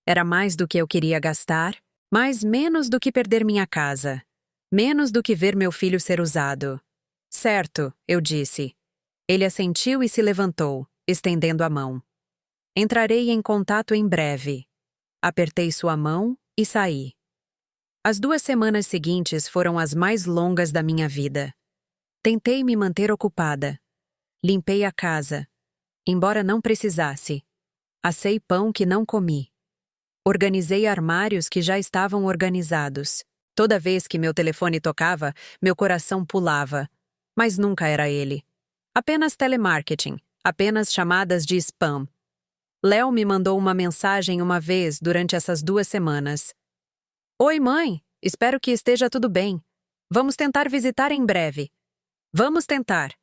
Era mais do que eu queria gastar, mas menos do que perder minha casa. Menos do que ver meu filho ser usado. Certo, eu disse. Ele assentiu e se levantou, estendendo a mão. Entrarei em contato em breve. Apertei sua mão e saí. As 2 semanas seguintes foram as mais longas da minha vida. Tentei me manter ocupada. Limpei a casa. Embora não precisasse. Assei pão que não comi. Organizei armários que já estavam organizados. Toda vez que meu telefone tocava, meu coração pulava. Mas nunca era ele. Apenas telemarketing, apenas chamadas de spam. Léo me mandou uma mensagem uma vez durante essas 2 semanas. Oi, mãe, espero que esteja tudo bem. Vamos tentar visitar em breve. Vamos tentar.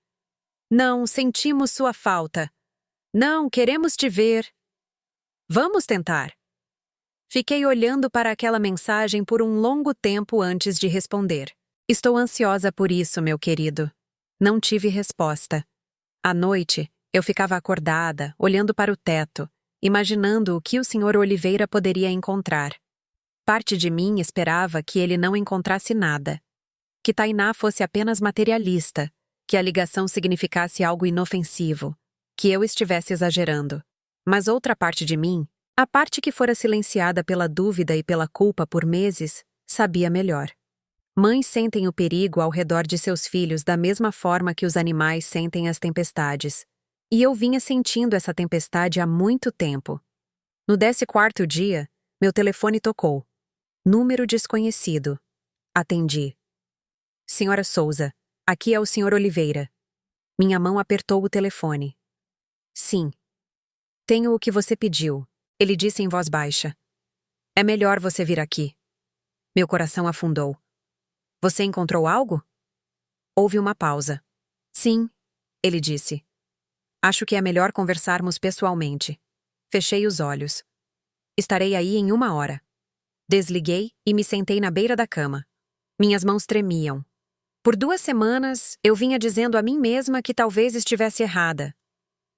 Não, sentimos sua falta. Não, queremos te ver. Vamos tentar. Fiquei olhando para aquela mensagem por um longo tempo antes de responder. Estou ansiosa por isso, meu querido. Não tive resposta. À noite, eu ficava acordada, olhando para o teto, imaginando o que o Sr. Oliveira poderia encontrar. Parte de mim esperava que ele não encontrasse nada. Que Tainá fosse apenas materialista, que a ligação significasse algo inofensivo, que eu estivesse exagerando. Mas outra parte de mim, a parte que fora silenciada pela dúvida e pela culpa por meses, sabia melhor. Mães sentem o perigo ao redor de seus filhos da mesma forma que os animais sentem as tempestades. E eu vinha sentindo essa tempestade há muito tempo. No 14º dia, meu telefone tocou. Número desconhecido. Atendi. Senhora Souza, aqui é o Sr. Oliveira. Minha mão apertou o telefone. Sim. Tenho o que você pediu, ele disse em voz baixa. É melhor você vir aqui. Meu coração afundou. Você encontrou algo? Houve uma pausa. Sim, ele disse. Acho que é melhor conversarmos pessoalmente. Fechei os olhos. Estarei aí em 1 hora. Desliguei e me sentei na beira da cama. Minhas mãos tremiam. Por 2 semanas, eu vinha dizendo a mim mesma que talvez estivesse errada.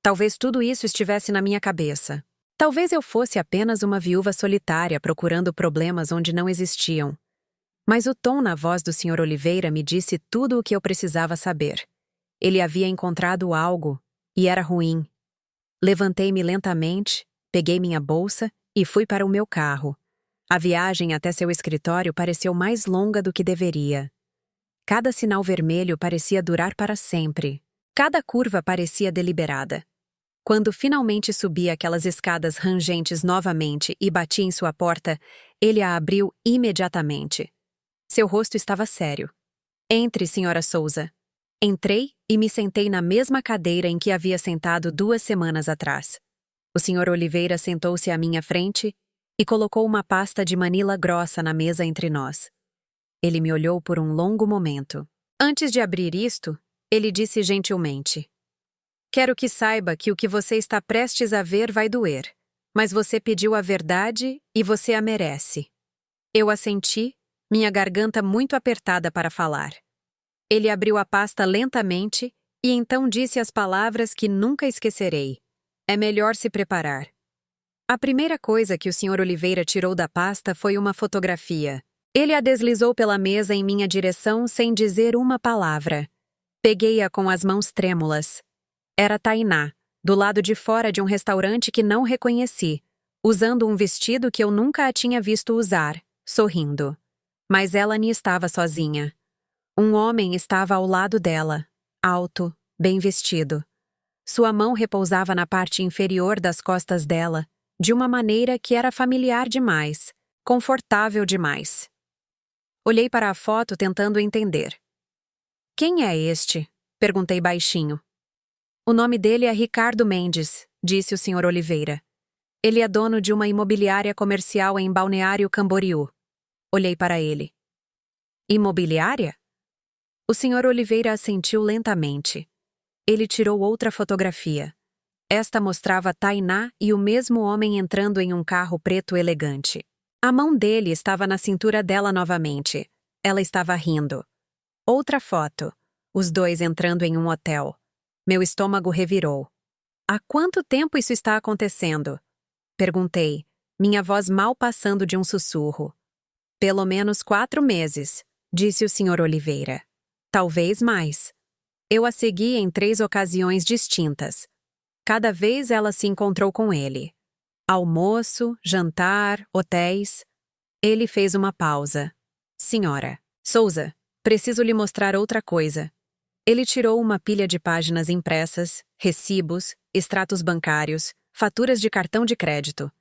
Talvez tudo isso estivesse na minha cabeça. Talvez eu fosse apenas uma viúva solitária procurando problemas onde não existiam. Mas o tom na voz do Sr. Oliveira me disse tudo o que eu precisava saber. Ele havia encontrado algo, e era ruim. Levantei-me lentamente, peguei minha bolsa e fui para o meu carro. A viagem até seu escritório pareceu mais longa do que deveria. Cada sinal vermelho parecia durar para sempre. Cada curva parecia deliberada. Quando finalmente subi aquelas escadas rangentes novamente e bati em sua porta, ele a abriu imediatamente. Seu rosto estava sério. Entre, Sra. Souza. Entrei e me sentei na mesma cadeira em que havia sentado 2 semanas atrás. O Sr. Oliveira sentou-se à minha frente e colocou uma pasta de manila grossa na mesa entre nós. Ele me olhou por um longo momento. Antes de abrir isto, ele disse gentilmente: Quero que saiba que o que você está prestes a ver vai doer, mas você pediu a verdade e você a merece. Eu assenti, minha garganta muito apertada para falar. Ele abriu a pasta lentamente e então disse as palavras que nunca esquecerei. É melhor se preparar. A primeira coisa que o Sr. Oliveira tirou da pasta foi uma fotografia. Ele a deslizou pela mesa em minha direção sem dizer uma palavra. Peguei-a com as mãos trêmulas. Era Tainá, do lado de fora de um restaurante que não reconheci, usando um vestido que eu nunca a tinha visto usar, sorrindo. Mas ela nem estava sozinha. Um homem estava ao lado dela, alto, bem vestido. Sua mão repousava na parte inferior das costas dela, de uma maneira que era familiar demais, confortável demais. Olhei para a foto tentando entender. Quem é este? Perguntei baixinho. O nome dele é Ricardo Mendes, disse o Sr. Oliveira. Ele é dono de uma imobiliária comercial em Balneário Camboriú. Olhei para ele. Imobiliária? O Sr. Oliveira assentiu lentamente. Ele tirou outra fotografia. Esta mostrava Tainá e o mesmo homem entrando em um carro preto elegante. A mão dele estava na cintura dela novamente. Ela estava rindo. Outra foto. Os dois entrando em um hotel. Meu estômago revirou. Há quanto tempo isso está acontecendo? Perguntei, minha voz mal passando de um sussurro. Pelo menos 4 meses, disse o Sr. Oliveira. Talvez mais. Eu a segui em 3 ocasiões distintas. Cada vez ela se encontrou com ele. Almoço, jantar, hotéis. Ele fez uma pausa. Senhora Souza, preciso lhe mostrar outra coisa. Ele tirou uma pilha de páginas impressas, recibos, extratos bancários, faturas de cartão de crédito.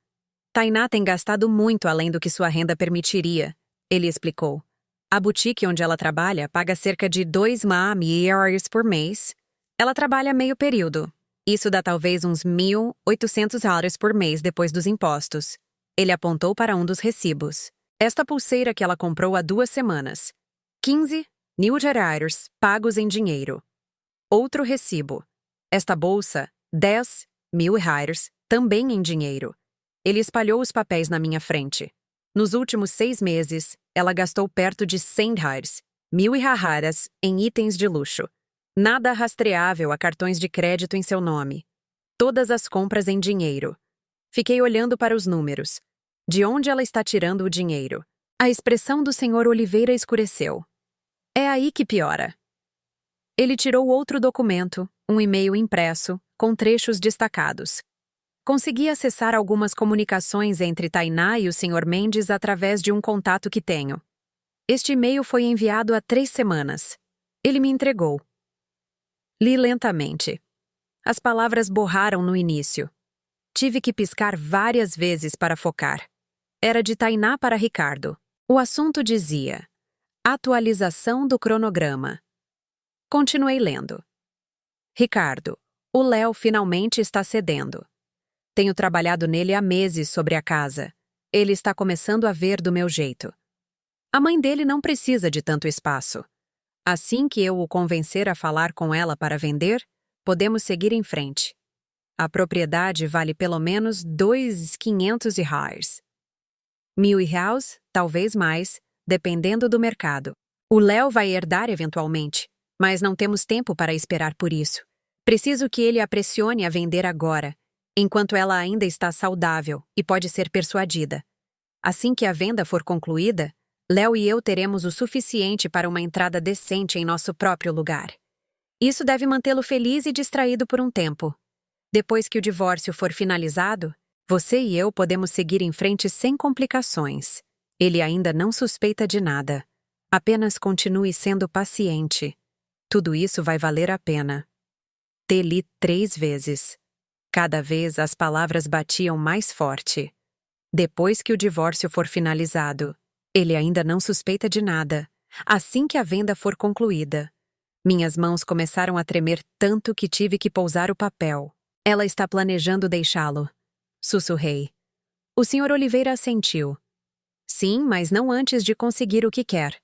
Tainá tem gastado muito além do que sua renda permitiria, ele explicou. A boutique onde ela trabalha paga cerca de 2.000 por mês. Ela trabalha meio período. Isso dá talvez uns $1.800 por mês depois dos impostos. Ele apontou para um dos recibos. Esta pulseira que ela comprou há 2 semanas. 15.000 pagos em dinheiro. Outro recibo. Esta bolsa, 10.000 também em dinheiro. Ele espalhou os papéis na minha frente. Nos últimos 6 meses, ela gastou perto de 100 hares, 1.000 raharas, em itens de luxo. Nada rastreável a cartões de crédito em seu nome. Todas as compras em dinheiro. Fiquei olhando para os números. De onde ela está tirando o dinheiro? A expressão do Sr. Oliveira escureceu. É aí que piora. Ele tirou outro documento, um e-mail impresso, com trechos destacados. Consegui acessar algumas comunicações entre Tainá e o Sr. Mendes através de um contato que tenho. Este e-mail foi enviado há 3 semanas. Ele me entregou. Li lentamente. As palavras borraram no início. Tive que piscar várias vezes para focar. Era de Tainá para Ricardo. O assunto dizia: atualização do cronograma. Continuei lendo. Ricardo, o Léo finalmente está cedendo. Tenho trabalhado nele há meses sobre a casa. Ele está começando a ver do meu jeito. A mãe dele não precisa de tanto espaço. Assim que eu o convencer a falar com ela para vender, podemos seguir em frente. A propriedade vale pelo menos 2.500 reais. 1.000 reais, talvez mais, dependendo do mercado. O Léo vai herdar eventualmente, mas não temos tempo para esperar por isso. Preciso que ele a pressione a vender agora, enquanto ela ainda está saudável e pode ser persuadida. Assim que a venda for concluída, Léo e eu teremos o suficiente para uma entrada decente em nosso próprio lugar. Isso deve mantê-lo feliz e distraído por um tempo. Depois que o divórcio for finalizado, você e eu podemos seguir em frente sem complicações. Ele ainda não suspeita de nada. Apenas continue sendo paciente. Tudo isso vai valer a pena. Te-li 3 vezes. Cada vez as palavras batiam mais forte. Depois que o divórcio for finalizado, ele ainda não suspeita de nada. Assim que a venda for concluída. Minhas mãos começaram a tremer tanto que tive que pousar o papel. Ela está planejando deixá-lo. Sussurrei. O Sr. Oliveira assentiu. Sim, mas não antes de conseguir o que quer.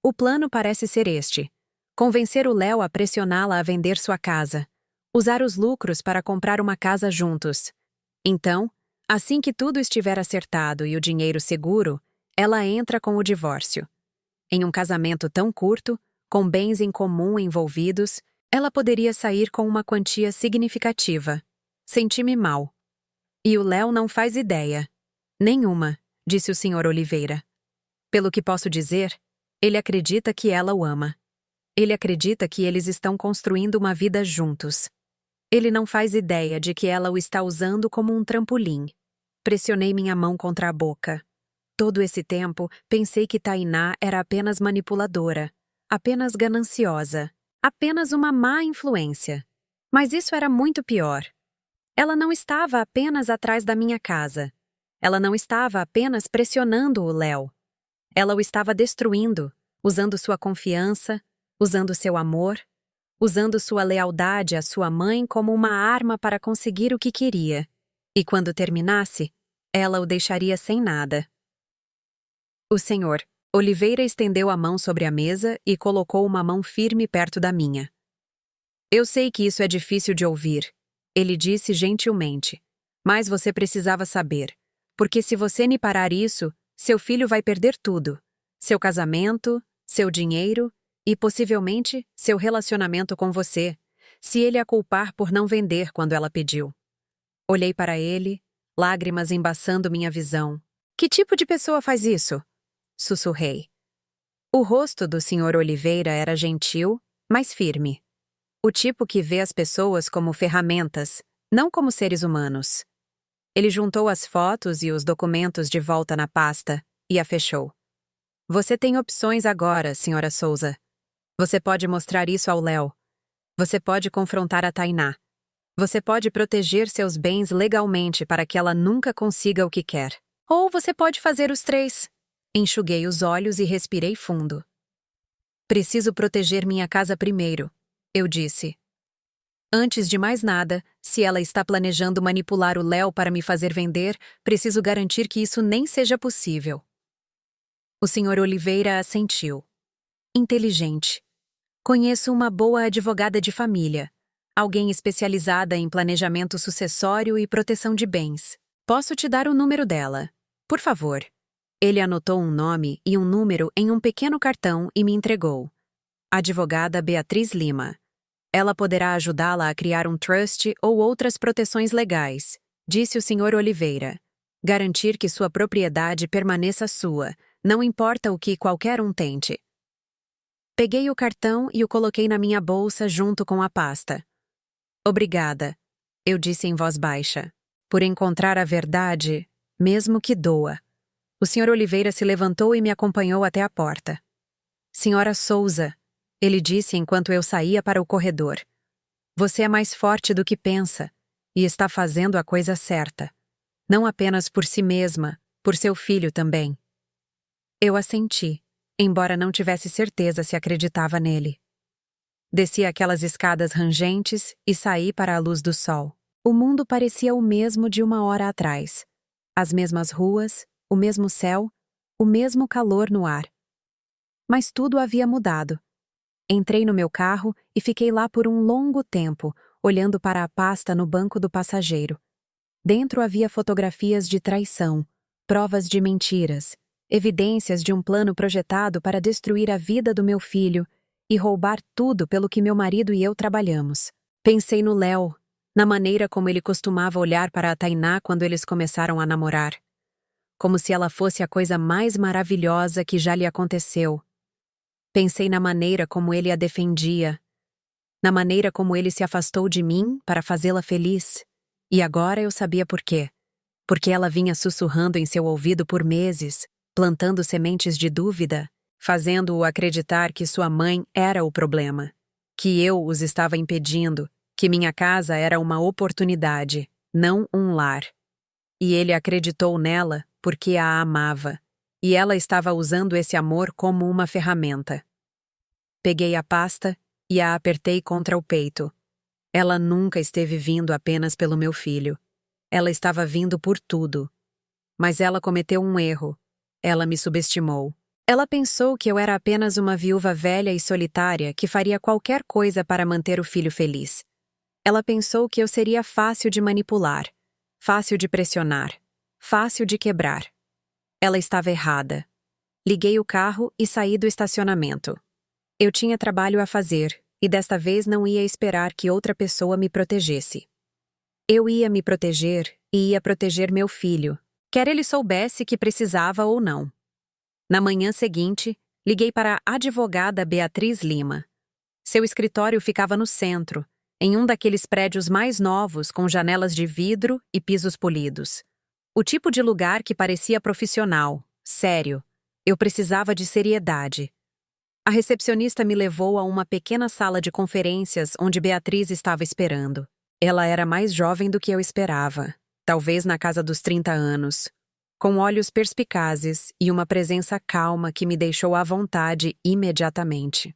O plano parece ser este. Convencer o Léo a pressioná-la a vender sua casa. Usar os lucros para comprar uma casa juntos. Então, assim que tudo estiver acertado e o dinheiro seguro, ela entra com o divórcio. Em um casamento tão curto, com bens em comum envolvidos, ela poderia sair com uma quantia significativa. Senti-me mal. E o Léo não faz ideia. Nenhuma, disse o Sr. Oliveira. Pelo que posso dizer, ele acredita que ela o ama. Ele acredita que eles estão construindo uma vida juntos. Ele não faz ideia de que ela o está usando como um trampolim. Pressionei minha mão contra a boca. Todo esse tempo, pensei que Tainá era apenas manipuladora, apenas gananciosa, apenas uma má influência. Mas isso era muito pior. Ela não estava apenas atrás da minha casa. Ela não estava apenas pressionando o Léo. Ela o estava destruindo, usando sua confiança, usando seu amor, usando sua lealdade à sua mãe como uma arma para conseguir o que queria. E quando terminasse, ela o deixaria sem nada. O Sr. Oliveira estendeu a mão sobre a mesa e colocou uma mão firme perto da minha. Eu sei que isso é difícil de ouvir, ele disse gentilmente. Mas você precisava saber, porque se você me parar isso, seu filho vai perder tudo. Seu casamento, seu dinheiro e, possivelmente, seu relacionamento com você, se ele a culpar por não vender quando ela pediu. Olhei para ele, lágrimas embaçando minha visão. Que tipo de pessoa faz isso? Sussurrei. O rosto do Sr. Oliveira era gentil, mas firme. O tipo que vê as pessoas como ferramentas, não como seres humanos. Ele juntou as fotos e os documentos de volta na pasta e a fechou. Você tem opções agora, Sra. Souza. Você pode mostrar isso ao Léo. Você pode confrontar a Tainá. Você pode proteger seus bens legalmente para que ela nunca consiga o que quer. Ou você pode fazer os 3. Enxuguei os olhos e respirei fundo. Preciso proteger minha casa primeiro, eu disse. Antes de mais nada, se ela está planejando manipular o Léo para me fazer vender, preciso garantir que isso nem seja possível. O Sr. Oliveira assentiu. Inteligente. Conheço uma boa advogada de família, alguém especializada em planejamento sucessório e proteção de bens. Posso te dar o número dela. Por favor. Ele anotou um nome e um número em um pequeno cartão e me entregou. Advogada Beatriz Lima. Ela poderá ajudá-la a criar um trust ou outras proteções legais, disse o Sr. Oliveira. Garantir que sua propriedade permaneça sua, não importa o que qualquer um tente. Peguei o cartão e o coloquei na minha bolsa junto com a pasta. Obrigada, eu disse em voz baixa, por encontrar a verdade, mesmo que doa. O Sr. Oliveira se levantou e me acompanhou até a porta. Senhora Souza, ele disse enquanto eu saía para o corredor. Você é mais forte do que pensa e está fazendo a coisa certa. Não apenas por si mesma, por seu filho também. Eu assenti, embora não tivesse certeza se acreditava nele. Desci aquelas escadas rangentes e saí para a luz do sol. O mundo parecia o mesmo de uma hora atrás. As mesmas ruas, o mesmo céu, o mesmo calor no ar. Mas tudo havia mudado. Entrei no meu carro e fiquei lá por um longo tempo, olhando para a pasta no banco do passageiro. Dentro havia fotografias de traição, provas de mentiras, evidências de um plano projetado para destruir a vida do meu filho e roubar tudo pelo que meu marido e eu trabalhamos. Pensei no Léo, na maneira como ele costumava olhar para a Tainá quando eles começaram a namorar. Como se ela fosse a coisa mais maravilhosa que já lhe aconteceu. Pensei na maneira como ele a defendia, na maneira como ele se afastou de mim para fazê-la feliz. E agora eu sabia por quê. Porque ela vinha sussurrando em seu ouvido por meses, plantando sementes de dúvida, fazendo-o acreditar que sua mãe era o problema, que eu os estava impedindo, que minha casa era uma oportunidade, não um lar. E ele acreditou nela porque a amava, e ela estava usando esse amor como uma ferramenta. Peguei a pasta e a apertei contra o peito. Ela nunca esteve vindo apenas pelo meu filho. Ela estava vindo por tudo. Mas ela cometeu um erro. Ela me subestimou. Ela pensou que eu era apenas uma viúva velha e solitária que faria qualquer coisa para manter o filho feliz. Ela pensou que eu seria fácil de manipular, fácil de pressionar, fácil de quebrar. Ela estava errada. Liguei o carro e saí do estacionamento. Eu tinha trabalho a fazer, e desta vez não ia esperar que outra pessoa me protegesse. Eu ia me proteger e ia proteger meu filho, quer ele soubesse que precisava ou não. Na manhã seguinte, liguei para a advogada Beatriz Lima. Seu escritório ficava no centro, em um daqueles prédios mais novos com janelas de vidro e pisos polidos. O tipo de lugar que parecia profissional, sério. Eu precisava de seriedade. A recepcionista me levou a uma pequena sala de conferências onde Beatriz estava esperando. Ela era mais jovem do que eu esperava, talvez na casa dos 30 anos, com olhos perspicazes e uma presença calma que me deixou à vontade imediatamente.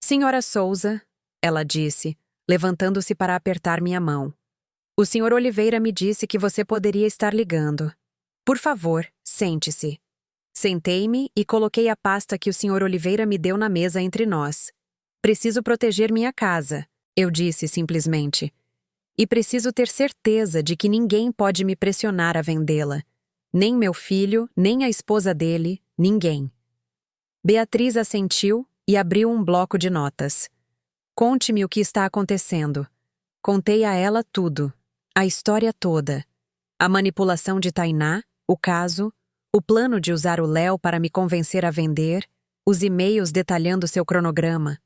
Senhora Souza, ela disse, levantando-se para apertar minha mão. O Sr. Oliveira me disse que você poderia estar ligando. Por favor, sente-se. Sentei-me e coloquei a pasta que o Sr. Oliveira me deu na mesa entre nós. Preciso proteger minha casa, eu disse simplesmente. E preciso ter certeza de que ninguém pode me pressionar a vendê-la. Nem meu filho, nem a esposa dele, ninguém. Beatriz assentiu e abriu um bloco de notas. Conte-me o que está acontecendo. Contei a ela tudo, a história toda. A manipulação de Tainá, o caso, o plano de usar o Léo para me convencer a vender, os e-mails detalhando seu cronograma.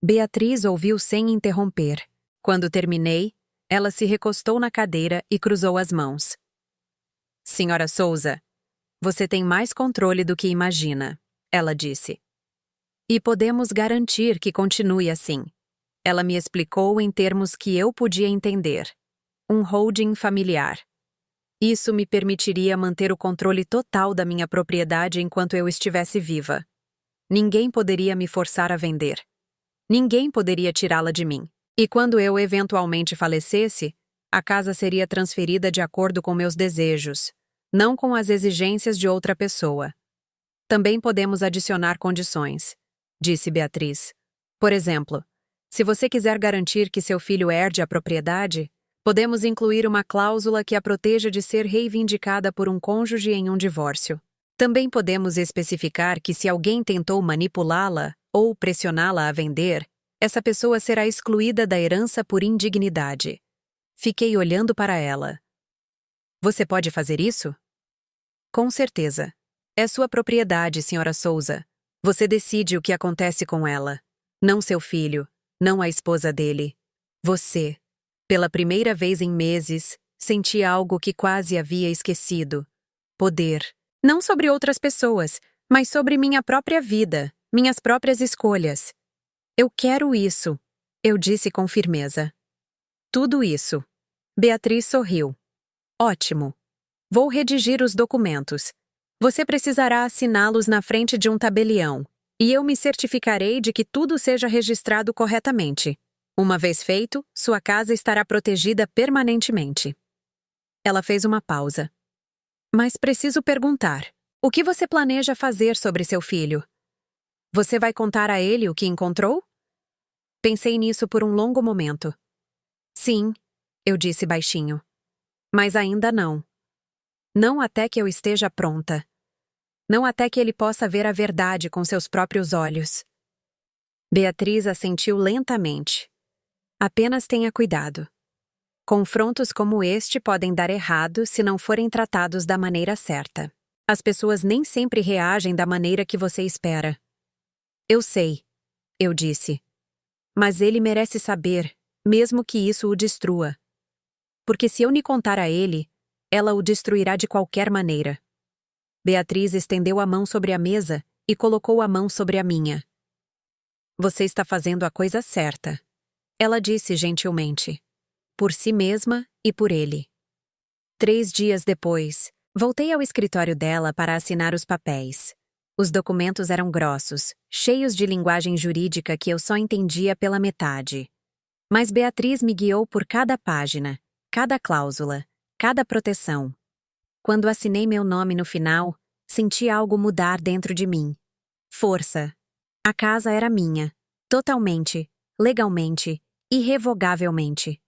Beatriz ouviu sem interromper. Quando terminei, ela se recostou na cadeira e cruzou as mãos. Senhora Souza, você tem mais controle do que imagina, ela disse. E podemos garantir que continue assim. Ela me explicou em termos que eu podia entender. Um holding familiar. Isso me permitiria manter o controle total da minha propriedade enquanto eu estivesse viva. Ninguém poderia me forçar a vender. Ninguém poderia tirá-la de mim. E quando eu eventualmente falecesse, a casa seria transferida de acordo com meus desejos, não com as exigências de outra pessoa. Também podemos adicionar condições, disse Beatriz. Por exemplo, se você quiser garantir que seu filho herde a propriedade, Podemos incluir uma cláusula que a proteja de ser reivindicada por um cônjuge em um divórcio. Também podemos especificar que se alguém tentou manipulá-la ou pressioná-la a vender, essa pessoa será excluída da herança por indignidade. Fiquei olhando para ela. Você pode fazer isso? Com certeza. É sua propriedade, Sra. Souza. Você decide o que acontece com ela. Não seu filho, não a esposa dele. Você. Pela primeira vez em meses, senti algo que quase havia esquecido. Poder. Não sobre outras pessoas, mas sobre minha própria vida, minhas próprias escolhas. Eu quero isso, eu disse com firmeza. Tudo isso. Beatriz sorriu. Ótimo. Vou redigir os documentos. Você precisará assiná-los na frente de um tabelião, e eu me certificarei de que tudo seja registrado corretamente. Uma vez feito, sua casa estará protegida permanentemente. Ela fez uma pausa. Mas preciso perguntar, o que você planeja fazer sobre seu filho? Você vai contar a ele o que encontrou? Pensei nisso por um longo momento. Sim, eu disse baixinho. Mas ainda não. Não até que eu esteja pronta. Não até que ele possa ver a verdade com seus próprios olhos. Beatriz assentiu lentamente. Apenas tenha cuidado. Confrontos como este podem dar errado se não forem tratados da maneira certa. As pessoas nem sempre reagem da maneira que você espera. Eu sei, eu disse. Mas ele merece saber, mesmo que isso o destrua. Porque se eu lhe contar a ele, ela o destruirá de qualquer maneira. Beatriz estendeu a mão sobre a mesa e colocou a mão sobre a minha. Você está fazendo a coisa certa, ela disse gentilmente. Por si mesma e por ele. 3 dias depois, voltei ao escritório dela para assinar os papéis. Os documentos eram grossos, cheios de linguagem jurídica que eu só entendia pela metade. Mas Beatriz me guiou por cada página, cada cláusula, cada proteção. Quando assinei meu nome no final, senti algo mudar dentro de mim. Força. A casa era minha, totalmente, legalmente, irrevogavelmente.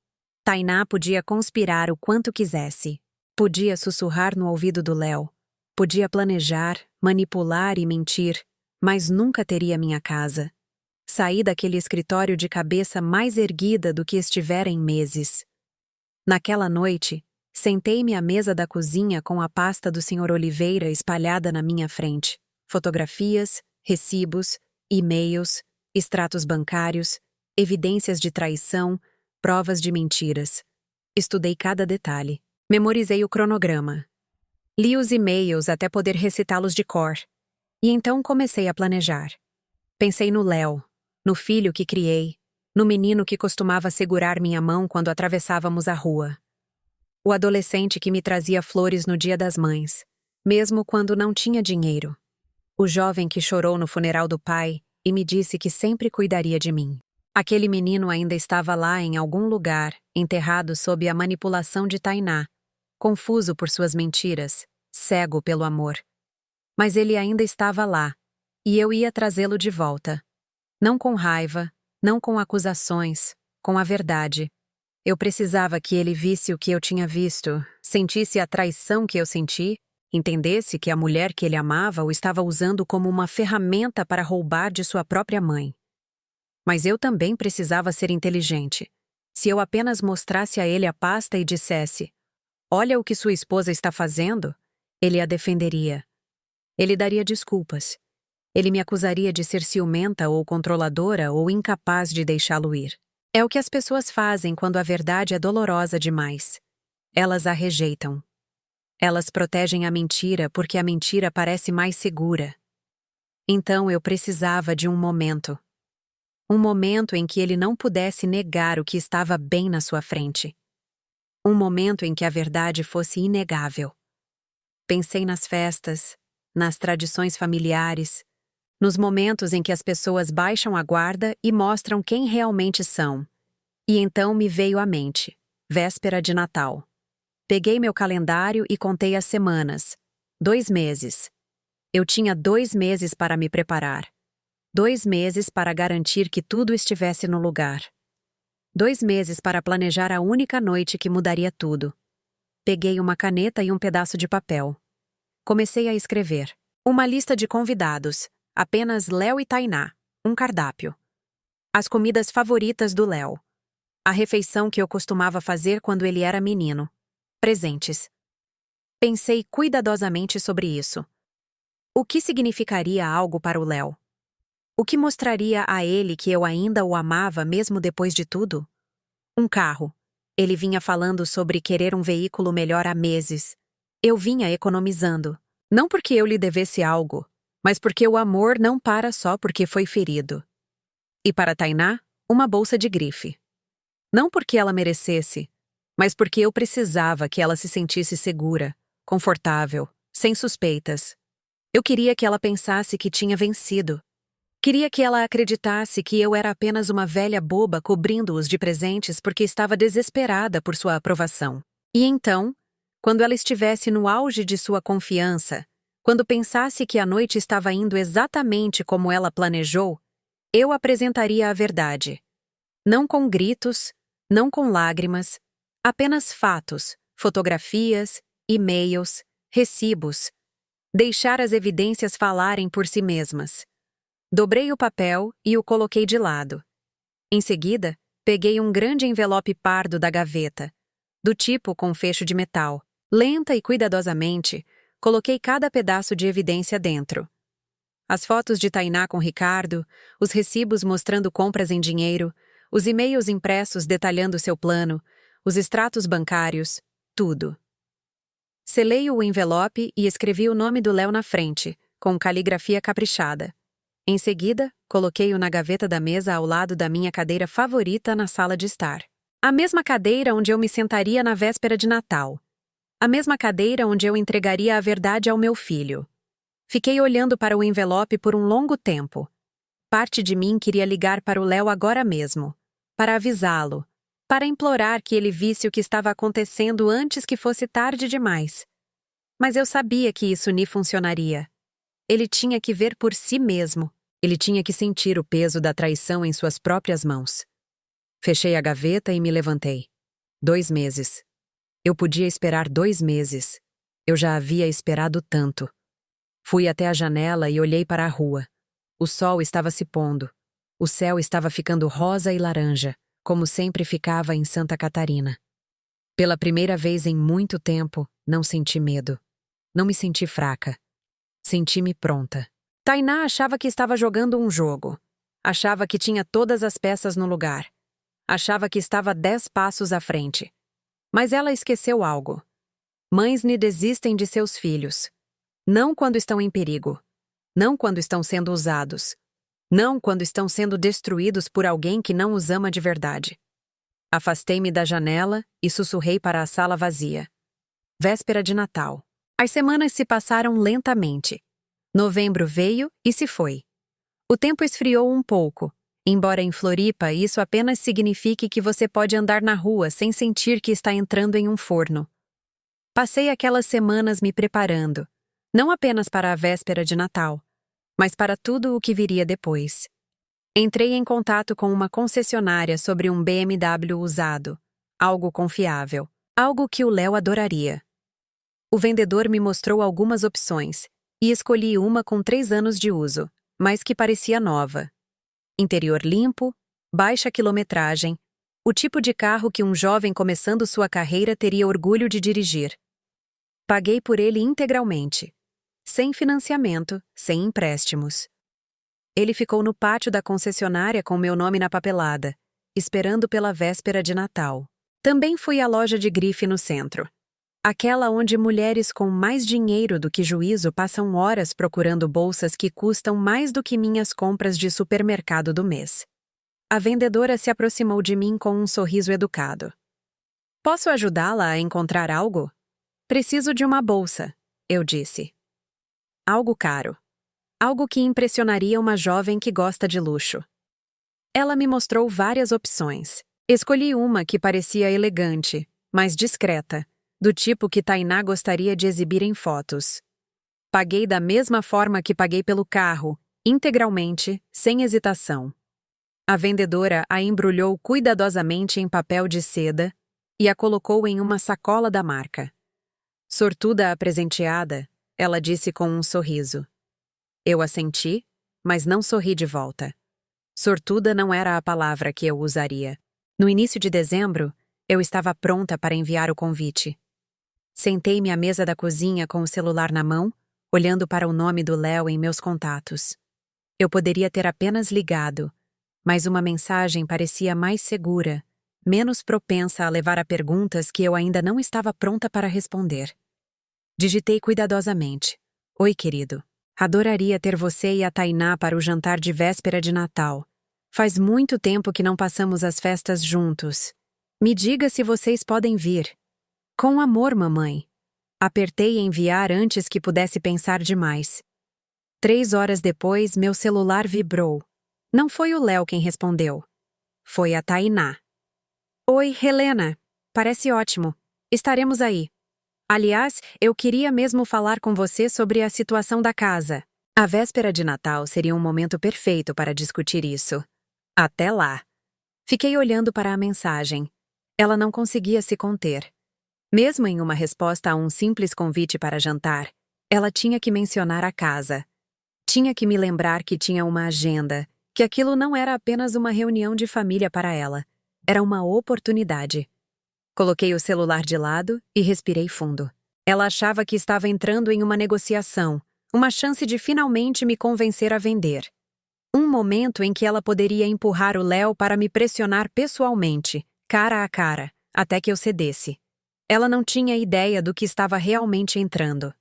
Tainá podia conspirar o quanto quisesse. Podia sussurrar no ouvido do Léo. Podia planejar, manipular e mentir, mas nunca teria minha casa. Saí daquele escritório de cabeça mais erguida do que estivera em meses. Naquela noite, sentei-me à mesa da cozinha com a pasta do Sr. Oliveira espalhada na minha frente. Fotografias, recibos, e-mails, extratos bancários, evidências de traição, provas de mentiras. Estudei cada detalhe. Memorizei o cronograma. Li os e-mails até poder recitá-los de cor. E então comecei a planejar. Pensei no Léo, no filho que criei, no menino que costumava segurar minha mão quando atravessávamos a rua. O adolescente que me trazia flores no Dia das Mães, mesmo quando não tinha dinheiro. O jovem que chorou no funeral do pai e me disse que sempre cuidaria de mim. Aquele menino ainda estava lá em algum lugar, enterrado sob a manipulação de Tainá, confuso por suas mentiras, cego pelo amor. Mas ele ainda estava lá, e eu ia trazê-lo de volta. Não com raiva, não com acusações, com a verdade. Eu precisava que ele visse o que eu tinha visto, sentisse a traição que eu senti, entendesse que a mulher que ele amava o estava usando como uma ferramenta para roubar de sua própria mãe. Mas eu também precisava ser inteligente. Se eu apenas mostrasse a ele a pasta e dissesse: "Olha o que sua esposa está fazendo", ele a defenderia. Ele daria desculpas. Ele me acusaria de ser ciumenta ou controladora ou incapaz de deixá-lo ir. É o que as pessoas fazem quando a verdade é dolorosa demais. Elas a rejeitam. Elas protegem a mentira porque a mentira parece mais segura. Então eu precisava de um momento. Um momento em que ele não pudesse negar o que estava bem na sua frente. Um momento em que a verdade fosse inegável. Pensei nas festas, nas tradições familiares, nos momentos em que as pessoas baixam a guarda e mostram quem realmente são. E então me veio à mente, véspera de Natal. Peguei meu calendário e contei as semanas. 2 meses. Eu tinha 2 meses para me preparar. 2 meses para garantir que tudo estivesse no lugar. 2 meses para planejar a única noite que mudaria tudo. Peguei uma caneta e um pedaço de papel. Comecei a escrever. Uma lista de convidados. Apenas Léo e Tainá. Um cardápio. As comidas favoritas do Léo. A refeição que eu costumava fazer quando ele era menino. Presentes. Pensei cuidadosamente sobre isso. O que significaria algo para o Léo? O que mostraria a ele que eu ainda o amava mesmo depois de tudo? Um carro. Ele vinha falando sobre querer um veículo melhor há meses. Eu vinha economizando. Não porque eu lhe devesse algo, mas porque o amor não para só porque foi ferido. E para Tainá, uma bolsa de grife. Não porque ela merecesse, mas porque eu precisava que ela se sentisse segura, confortável, sem suspeitas. Eu queria que ela pensasse que tinha vencido. Queria que ela acreditasse que eu era apenas uma velha boba cobrindo-os de presentes porque estava desesperada por sua aprovação. E então, quando ela estivesse no auge de sua confiança, quando pensasse que a noite estava indo exatamente como ela planejou, eu apresentaria a verdade. Não com gritos, não com lágrimas, apenas fatos, fotografias, e-mails, recibos. Deixar as evidências falarem por si mesmas. Dobrei o papel e o coloquei de lado. Em seguida, peguei um grande envelope pardo da gaveta, do tipo com fecho de metal. Lenta e cuidadosamente, coloquei cada pedaço de evidência dentro. As fotos de Tainá com Ricardo, os recibos mostrando compras em dinheiro, os e-mails impressos detalhando seu plano, os extratos bancários, tudo. Selei o envelope e escrevi o nome do Léo na frente, com caligrafia caprichada. Em seguida, coloquei-o na gaveta da mesa ao lado da minha cadeira favorita na sala de estar. A mesma cadeira onde eu me sentaria na véspera de Natal. A mesma cadeira onde eu entregaria a verdade ao meu filho. Fiquei olhando para o envelope por um longo tempo. Parte de mim queria ligar para o Léo agora mesmo, para avisá-lo, para implorar que ele visse o que estava acontecendo antes que fosse tarde demais. Mas eu sabia que isso nem funcionaria. Ele tinha que ver por si mesmo. Ele tinha que sentir o peso da traição em suas próprias mãos. Fechei a gaveta e me levantei. 2 meses. Eu podia esperar 2 meses. Eu já havia esperado tanto. Fui até a janela e olhei para a rua. O sol estava se pondo. O céu estava ficando rosa e laranja, como sempre ficava em Santa Catarina. Pela primeira vez em muito tempo, não senti medo. Não me senti fraca. Senti-me pronta. Tainá achava que estava jogando um jogo. Achava que tinha todas as peças no lugar. Achava que estava 10 passos à frente. Mas ela esqueceu algo. Mães ne desistem de seus filhos. Não quando estão em perigo. Não quando estão sendo usados. Não quando estão sendo destruídos por alguém que não os ama de verdade. Afastei-me da janela e sussurrei para a sala vazia. Véspera de Natal. As semanas se passaram lentamente. Novembro veio e se foi. O tempo esfriou um pouco, embora em Floripa isso apenas signifique que você pode andar na rua sem sentir que está entrando em um forno. Passei aquelas semanas me preparando, não apenas para a véspera de Natal, mas para tudo o que viria depois. Entrei em contato com uma concessionária sobre um BMW usado, algo confiável, algo que o Léo adoraria. O vendedor me mostrou algumas opções, e escolhi uma com 3 anos de uso, mas que parecia nova. Interior limpo, baixa quilometragem, o tipo de carro que um jovem começando sua carreira teria orgulho de dirigir. Paguei por ele integralmente, sem financiamento, sem empréstimos. Ele ficou no pátio da concessionária com meu nome na papelada, esperando pela véspera de Natal. Também fui à loja de grife no centro. Aquela onde mulheres com mais dinheiro do que juízo passam horas procurando bolsas que custam mais do que minhas compras de supermercado do mês. A vendedora se aproximou de mim com um sorriso educado. Posso ajudá-la a encontrar algo? Preciso de uma bolsa, eu disse. Algo caro. Algo que impressionaria uma jovem que gosta de luxo. Ela me mostrou várias opções. Escolhi uma que parecia elegante, mas discreta, do tipo que Tainá gostaria de exibir em fotos. Paguei da mesma forma que paguei pelo carro, integralmente, sem hesitação. A vendedora a embrulhou cuidadosamente em papel de seda e a colocou em uma sacola da marca. Sortuda a presenteada, ela disse com um sorriso. Eu assenti, mas não sorri de volta. Sortuda não era a palavra que eu usaria. No início de dezembro, eu estava pronta para enviar o convite. Sentei-me à mesa da cozinha com o celular na mão, olhando para o nome do Léo em meus contatos. Eu poderia ter apenas ligado, mas uma mensagem parecia mais segura, menos propensa a levar a perguntas que eu ainda não estava pronta para responder. Digitei cuidadosamente. Oi, querido. Adoraria ter você e a Tainá para o jantar de véspera de Natal. Faz muito tempo que não passamos as festas juntos. Me diga se vocês podem vir. Com amor, mamãe. Apertei enviar antes que pudesse pensar demais. 3 horas depois, meu celular vibrou. Não foi o Léo quem respondeu. Foi a Tainá. Oi, Helena. Parece ótimo. Estaremos aí. Aliás, eu queria mesmo falar com você sobre a situação da casa. A véspera de Natal seria um momento perfeito para discutir isso. Até lá. Fiquei olhando para a mensagem. Ela não conseguia se conter. Mesmo em uma resposta a um simples convite para jantar, ela tinha que mencionar a casa. Tinha que me lembrar que tinha uma agenda, que aquilo não era apenas uma reunião de família para ela. Era uma oportunidade. Coloquei o celular de lado e respirei fundo. Ela achava que estava entrando em uma negociação, uma chance de finalmente me convencer a vender. Um momento em que ela poderia empurrar o Léo para me pressionar pessoalmente, cara a cara, até que eu cedesse. Ela não tinha ideia do que estava realmente entrando.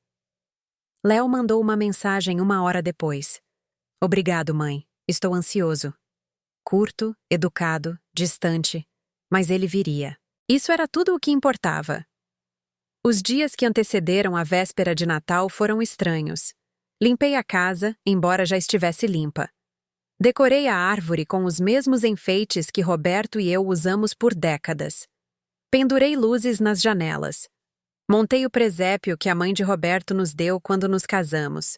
Léo mandou uma mensagem 1 hora depois. Obrigado, mãe. Estou ansioso. Curto, educado, distante, mas ele viria. Isso era tudo o que importava. Os dias que antecederam a véspera de Natal foram estranhos. Limpei a casa, embora já estivesse limpa. Decorei a árvore com os mesmos enfeites que Roberto e eu usamos por décadas. Pendurei luzes nas janelas. Montei o presépio que a mãe de Roberto nos deu quando nos casamos.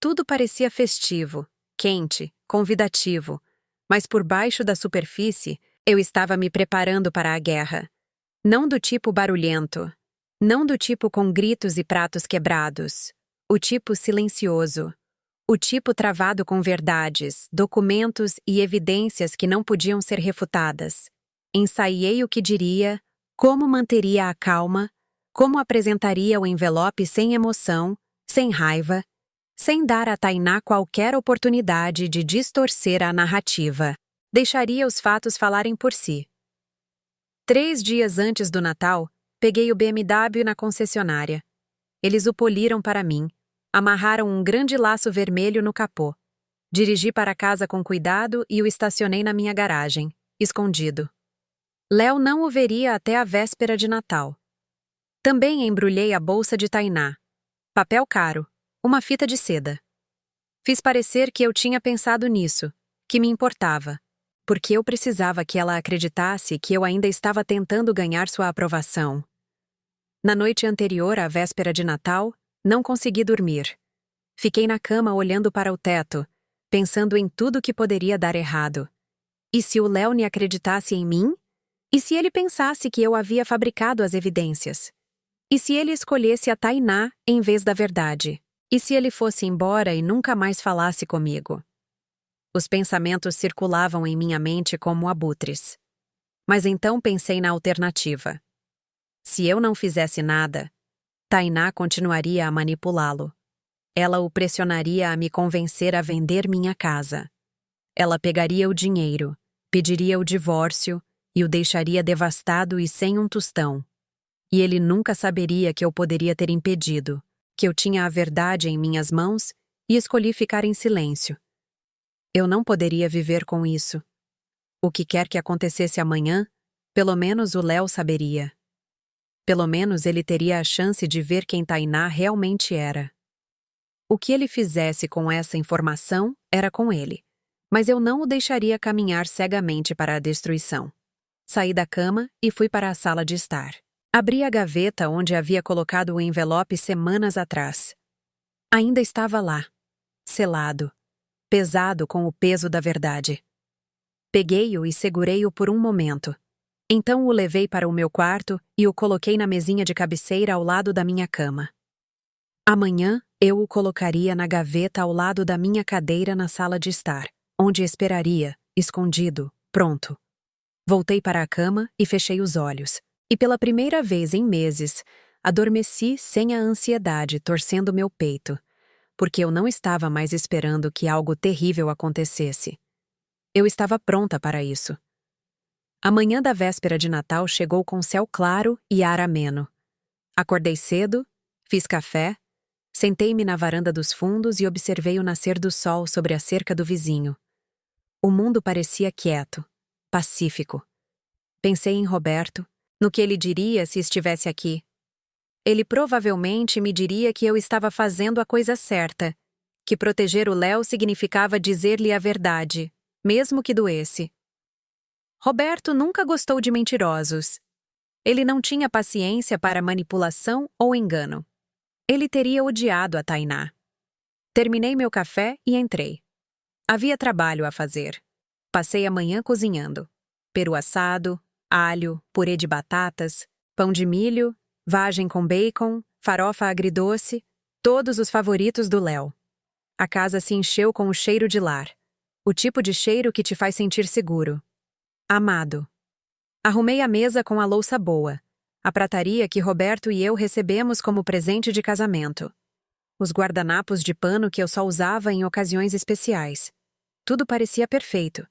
Tudo parecia festivo, quente, convidativo, mas por baixo da superfície, eu estava me preparando para a guerra. Não do tipo barulhento. Não do tipo com gritos e pratos quebrados. O tipo silencioso. O tipo travado com verdades, documentos e evidências que não podiam ser refutadas. Ensaiei o que diria, como manteria a calma, como apresentaria o envelope sem emoção, sem raiva, sem dar a Tainá qualquer oportunidade de distorcer a narrativa. Deixaria os fatos falarem por si. 3 dias antes do Natal, peguei o BMW na concessionária. Eles o poliram para mim, amarraram um grande laço vermelho no capô. Dirigi para casa com cuidado e o estacionei na minha garagem, escondido. Léo não o veria até a véspera de Natal. Também embrulhei a bolsa de Tainá. Papel caro, uma fita de seda. Fiz parecer que eu tinha pensado nisso, que me importava, porque eu precisava que ela acreditasse que eu ainda estava tentando ganhar sua aprovação. Na noite anterior à véspera de Natal, não consegui dormir. Fiquei na cama olhando para o teto, pensando em tudo que poderia dar errado. E se o Léo acreditasse em mim? E se ele pensasse que eu havia fabricado as evidências? E se ele escolhesse a Tainá em vez da verdade? E se ele fosse embora e nunca mais falasse comigo? Os pensamentos circulavam em minha mente como abutres. Mas então pensei na alternativa. Se eu não fizesse nada, Tainá continuaria a manipulá-lo. Ela o pressionaria a me convencer a vender minha casa. Ela pegaria o dinheiro, pediria o divórcio e o deixaria devastado e sem um tostão. E ele nunca saberia que eu poderia ter impedido, que eu tinha a verdade em minhas mãos e escolhi ficar em silêncio. Eu não poderia viver com isso. O que quer que acontecesse amanhã, pelo menos o Léo saberia. Pelo menos ele teria a chance de ver quem Tainá realmente era. O que ele fizesse com essa informação era com ele, mas eu não o deixaria caminhar cegamente para a destruição. Saí da cama e fui para a sala de estar. Abri a gaveta onde havia colocado o envelope semanas atrás. Ainda estava lá, selado, pesado com o peso da verdade. Peguei-o e segurei-o por um momento. Então o levei para o meu quarto e o coloquei na mesinha de cabeceira ao lado da minha cama. Amanhã, eu o colocaria na gaveta ao lado da minha cadeira na sala de estar, onde esperaria, escondido, pronto. Voltei para a cama e fechei os olhos. E pela primeira vez em meses, adormeci sem a ansiedade torcendo meu peito, porque eu não estava mais esperando que algo terrível acontecesse. Eu estava pronta para isso. A manhã da véspera de Natal chegou com céu claro e ar ameno. Acordei cedo, fiz café, sentei-me na varanda dos fundos e observei o nascer do sol sobre a cerca do vizinho. O mundo parecia quieto, pacífico. Pensei em Roberto, no que ele diria se estivesse aqui. Ele provavelmente me diria que eu estava fazendo a coisa certa, que proteger o Léo significava dizer-lhe a verdade, mesmo que doesse. Roberto nunca gostou de mentirosos. Ele não tinha paciência para manipulação ou engano. Ele teria odiado a Tainá. Terminei meu café e entrei. Havia trabalho a fazer. Passei a manhã cozinhando. Peru assado, alho, purê de batatas, pão de milho, vagem com bacon, farofa agridoce, todos os favoritos do Léo. A casa se encheu com o cheiro de lar. O tipo de cheiro que te faz sentir seguro. Amado. Arrumei a mesa com a louça boa, a prataria que Roberto e eu recebemos como presente de casamento. Os guardanapos de pano que eu só usava em ocasiões especiais. Tudo parecia perfeito.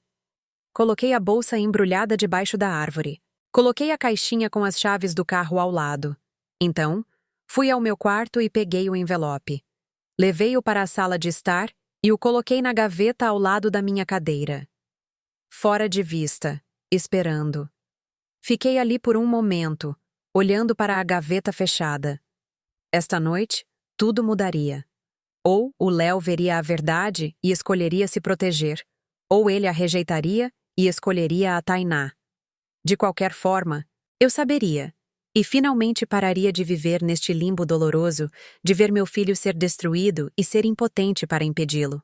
Coloquei a bolsa embrulhada debaixo da árvore. Coloquei a caixinha com as chaves do carro ao lado. Então, fui ao meu quarto e peguei o envelope. Levei-o para a sala de estar e o coloquei na gaveta ao lado da minha cadeira. Fora de vista, esperando. Fiquei ali por um momento, olhando para a gaveta fechada. Esta noite, tudo mudaria. Ou o Léo veria a verdade e escolheria se proteger, ou ele a rejeitaria e escolheria a Tainá. De qualquer forma, eu saberia, e finalmente pararia de viver neste limbo doloroso de ver meu filho ser destruído e ser impotente para impedi-lo.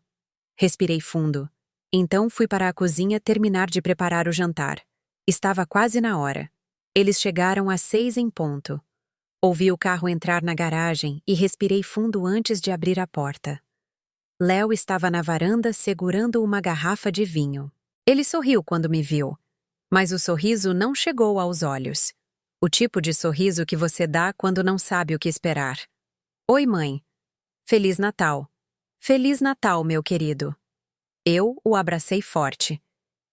Respirei fundo. Então fui para a cozinha terminar de preparar o jantar. Estava quase na hora. Eles chegaram às 6 em ponto. Ouvi o carro entrar na garagem e respirei fundo antes de abrir a porta. Léo estava na varanda segurando uma garrafa de vinho. Ele sorriu quando me viu, mas o sorriso não chegou aos olhos. O tipo de sorriso que você dá quando não sabe o que esperar. Oi, mãe. Feliz Natal. Feliz Natal, meu querido. Eu o abracei forte.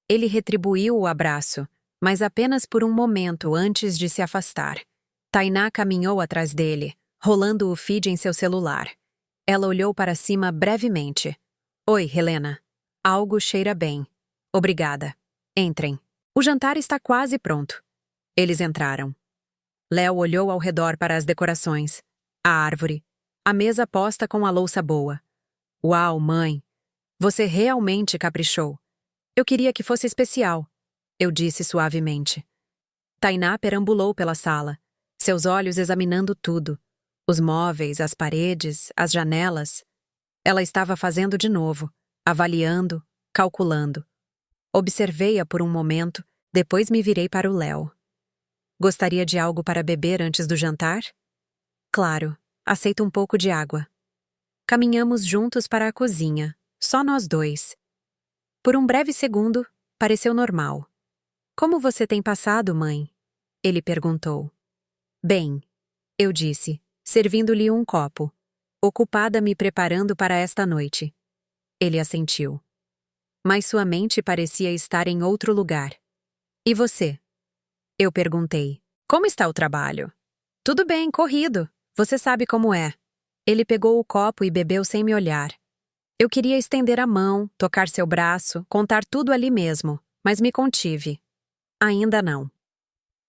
Ele retribuiu o abraço, mas apenas por um momento antes de se afastar. Tainá caminhou atrás dele, rolando o feed em seu celular. Ela olhou para cima brevemente. Oi, Helena. Algo cheira bem. Obrigada. Entrem. O jantar está quase pronto. Eles entraram. Léo olhou ao redor para as decorações. A árvore. A mesa posta com a louça boa. Uau, mãe. Você realmente caprichou. Eu queria que fosse especial, eu disse suavemente. Tainá perambulou pela sala, seus olhos examinando tudo. Os móveis, as paredes, as janelas. Ela estava fazendo de novo, avaliando, calculando. Observei-a por um momento, depois me virei para o Léo. Gostaria de algo para beber antes do jantar? Claro, aceito um pouco de água. Caminhamos juntos para a cozinha, só nós dois. Por um breve segundo, pareceu normal. Como você tem passado, mãe? Ele perguntou. Bem, eu disse, servindo-lhe um copo, ocupada me preparando para esta noite. Ele assentiu. Mas sua mente parecia estar em outro lugar. E você? Eu perguntei. Como está o trabalho? Tudo bem, corrido. Você sabe como é. Ele pegou o copo e bebeu sem me olhar. Eu queria estender a mão, tocar seu braço, contar tudo ali mesmo, mas me contive. Ainda não.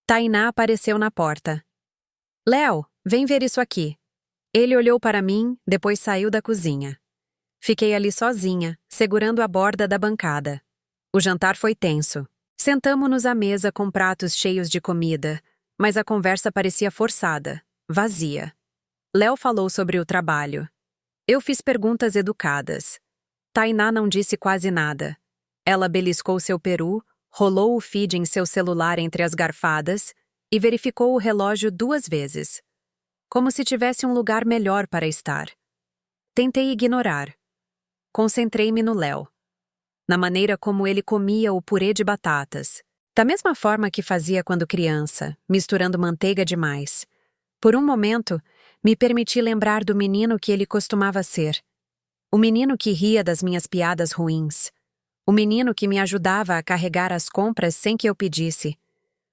Tainá apareceu na porta. Léo, vem ver isso aqui. Ele olhou para mim, depois saiu da cozinha. Fiquei ali sozinha, segurando a borda da bancada. O jantar foi tenso. Sentamo-nos à mesa com pratos cheios de comida, mas a conversa parecia forçada, vazia. Léo falou sobre o trabalho. Eu fiz perguntas educadas. Tainá não disse quase nada. Ela beliscou seu peru, rolou o feed em seu celular entre as garfadas e verificou o relógio 2 vezes, como se tivesse um lugar melhor para estar. Tentei ignorar. Concentrei-me no Léo, na maneira como ele comia o purê de batatas, da mesma forma que fazia quando criança, misturando manteiga demais. Por um momento, me permiti lembrar do menino que ele costumava ser. O menino que ria das minhas piadas ruins. O menino que me ajudava a carregar as compras sem que eu pedisse.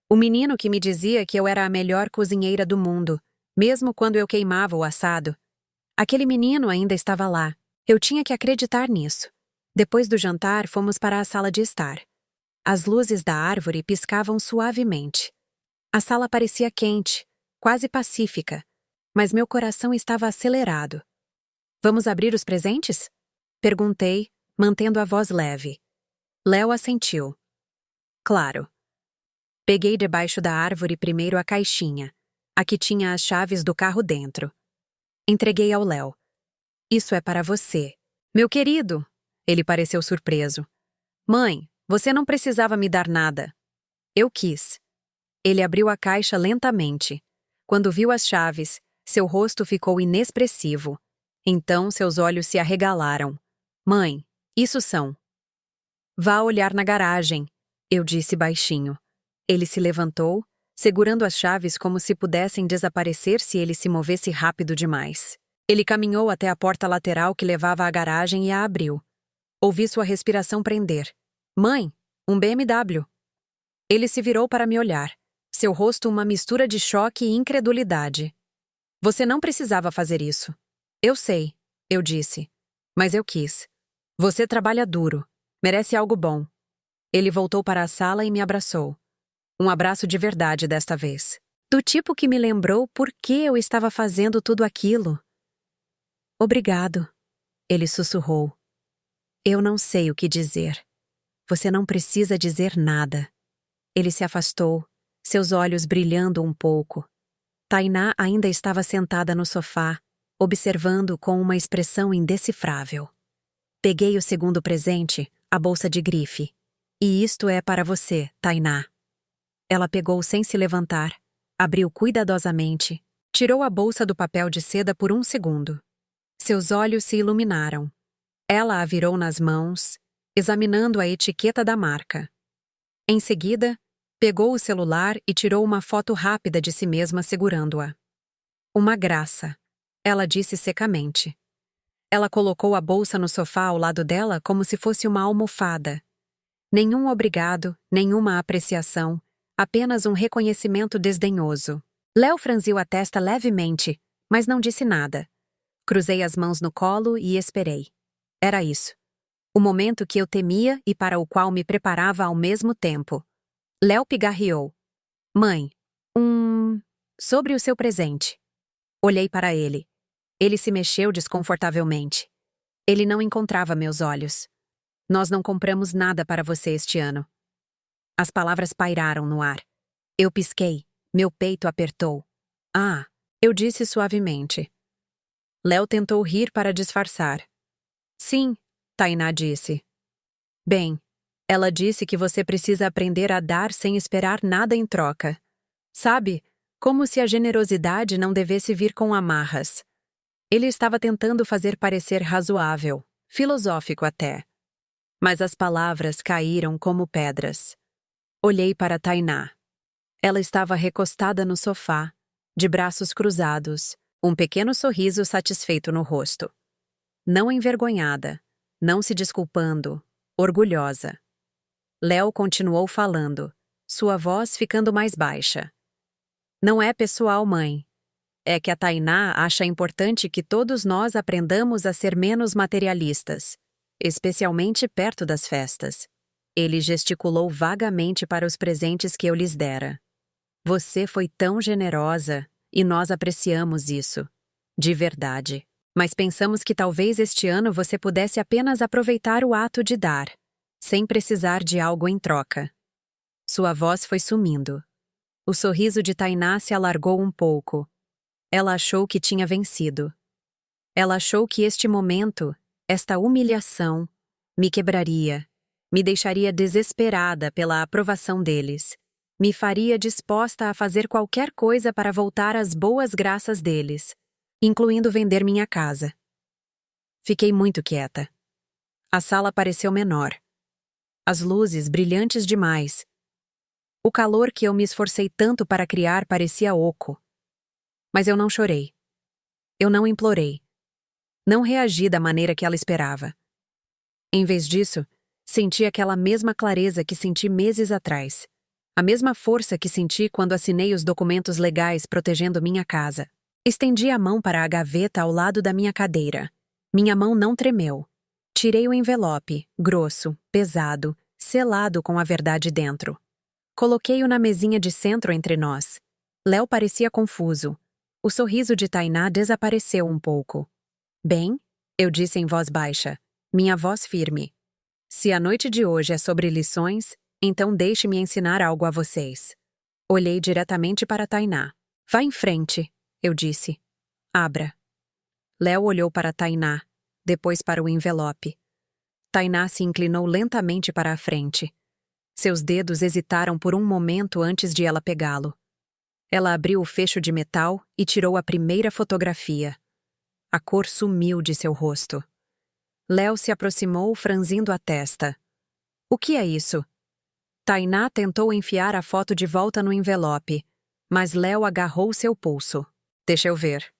O menino que me dizia que eu era a melhor cozinheira do mundo, mesmo quando eu queimava o assado. Aquele menino ainda estava lá. Eu tinha que acreditar nisso. Depois do jantar, fomos para a sala de estar. As luzes da árvore piscavam suavemente. A sala parecia quente, quase pacífica, mas meu coração estava acelerado. Vamos abrir os presentes? Perguntei, mantendo a voz leve. Léo assentiu. Claro. Peguei debaixo da árvore primeiro a caixinha, a que tinha as chaves do carro dentro. Entreguei ao Léo. Isso é para você. Meu querido! Ele pareceu surpreso. Mãe, você não precisava me dar nada. Eu quis. Ele abriu a caixa lentamente. Quando viu as chaves, seu rosto ficou inexpressivo. Então seus olhos se arregalaram. Mãe, isso são. Vá olhar na garagem, eu disse baixinho. Ele se levantou, segurando as chaves como se pudessem desaparecer se ele se movesse rápido demais. Ele caminhou até a porta lateral que levava à garagem e a abriu. Ouvi sua respiração prender. Mãe, um BMW. Ele se virou para me olhar, seu rosto uma mistura de choque e incredulidade. Você não precisava fazer isso. Eu sei, eu disse. Mas eu quis. Você trabalha duro. Merece algo bom. Ele voltou para a sala e me abraçou. Um abraço de verdade desta vez. Do tipo que me lembrou por que eu estava fazendo tudo aquilo. Obrigado, ele sussurrou. Eu não sei o que dizer. Você não precisa dizer nada. Ele se afastou, seus olhos brilhando um pouco. Tainá ainda estava sentada no sofá, observando com uma expressão indecifrável. Peguei o segundo presente, a bolsa de grife. E isto é para você, Tainá. Ela pegou sem se levantar, abriu cuidadosamente, tirou a bolsa do papel de seda por um segundo. Seus olhos se iluminaram. Ela a virou nas mãos, examinando a etiqueta da marca. Em seguida, pegou o celular e tirou uma foto rápida de si mesma segurando-a. Uma graça, ela disse secamente. Ela colocou a bolsa no sofá ao lado dela como se fosse uma almofada. Nenhum obrigado, nenhuma apreciação, apenas um reconhecimento desdenhoso. Léo franziu a testa levemente, mas não disse nada. Cruzei as mãos no colo e esperei. Era isso. O momento que eu temia e para o qual me preparava ao mesmo tempo. Léo pigarreou. Mãe, sobre o seu presente. Olhei para ele. Ele se mexeu desconfortavelmente. Ele não encontrava meus olhos. Nós não compramos nada para você este ano. As palavras pairaram no ar. Eu pisquei. Meu peito apertou. Ah, eu disse suavemente. Léo tentou rir para disfarçar. Sim, Tainá disse. Bem, ela disse que você precisa aprender a dar sem esperar nada em troca. Sabe, como se a generosidade não devesse vir com amarras. Ele estava tentando fazer parecer razoável, filosófico até. Mas as palavras caíram como pedras. Olhei para Tainá. Ela estava recostada no sofá, de braços cruzados, um pequeno sorriso satisfeito no rosto. Não envergonhada, não se desculpando, orgulhosa. Léo continuou falando, sua voz ficando mais baixa. Não é pessoal, mãe. É que a Tainá acha importante que todos nós aprendamos a ser menos materialistas, especialmente perto das festas. Ele gesticulou vagamente para os presentes que eu lhes dera. Você foi tão generosa, e nós apreciamos isso. De verdade. Mas pensamos que talvez este ano você pudesse apenas aproveitar o ato de dar, sem precisar de algo em troca. Sua voz foi sumindo. O sorriso de Tainá se alargou um pouco. Ela achou que tinha vencido. Ela achou que este momento, esta humilhação, me quebraria, Me deixaria desesperada pela aprovação deles. Me faria disposta a fazer qualquer coisa para voltar às boas graças deles, incluindo vender minha casa. Fiquei muito quieta. A sala pareceu menor. As luzes brilhantes demais. O calor que eu me esforcei tanto para criar parecia oco. Mas eu não chorei. Eu não implorei. Não reagi da maneira que ela esperava. Em vez disso, senti aquela mesma clareza que senti meses atrás. A mesma força que senti quando assinei os documentos legais protegendo minha casa. Estendi a mão para a gaveta ao lado da minha cadeira. Minha mão não tremeu. Tirei o envelope, grosso, pesado, selado com a verdade dentro. Coloquei-o na mesinha de centro entre nós. Léo parecia confuso. O sorriso de Tainá desapareceu um pouco. Bem, eu disse em voz baixa, minha voz firme. Se a noite de hoje é sobre lições, então deixe-me ensinar algo a vocês. Olhei diretamente para Tainá. Vá em frente, eu disse. Abra. Léo olhou para Tainá, depois para o envelope. Tainá se inclinou lentamente para a frente. Seus dedos hesitaram por um momento antes de ela pegá-lo. Ela abriu o fecho de metal e tirou a primeira fotografia. A cor sumiu de seu rosto. Léo se aproximou, franzindo a testa. O que é isso? Tainá tentou enfiar a foto de volta no envelope, mas Léo agarrou seu pulso. Deixa eu ver.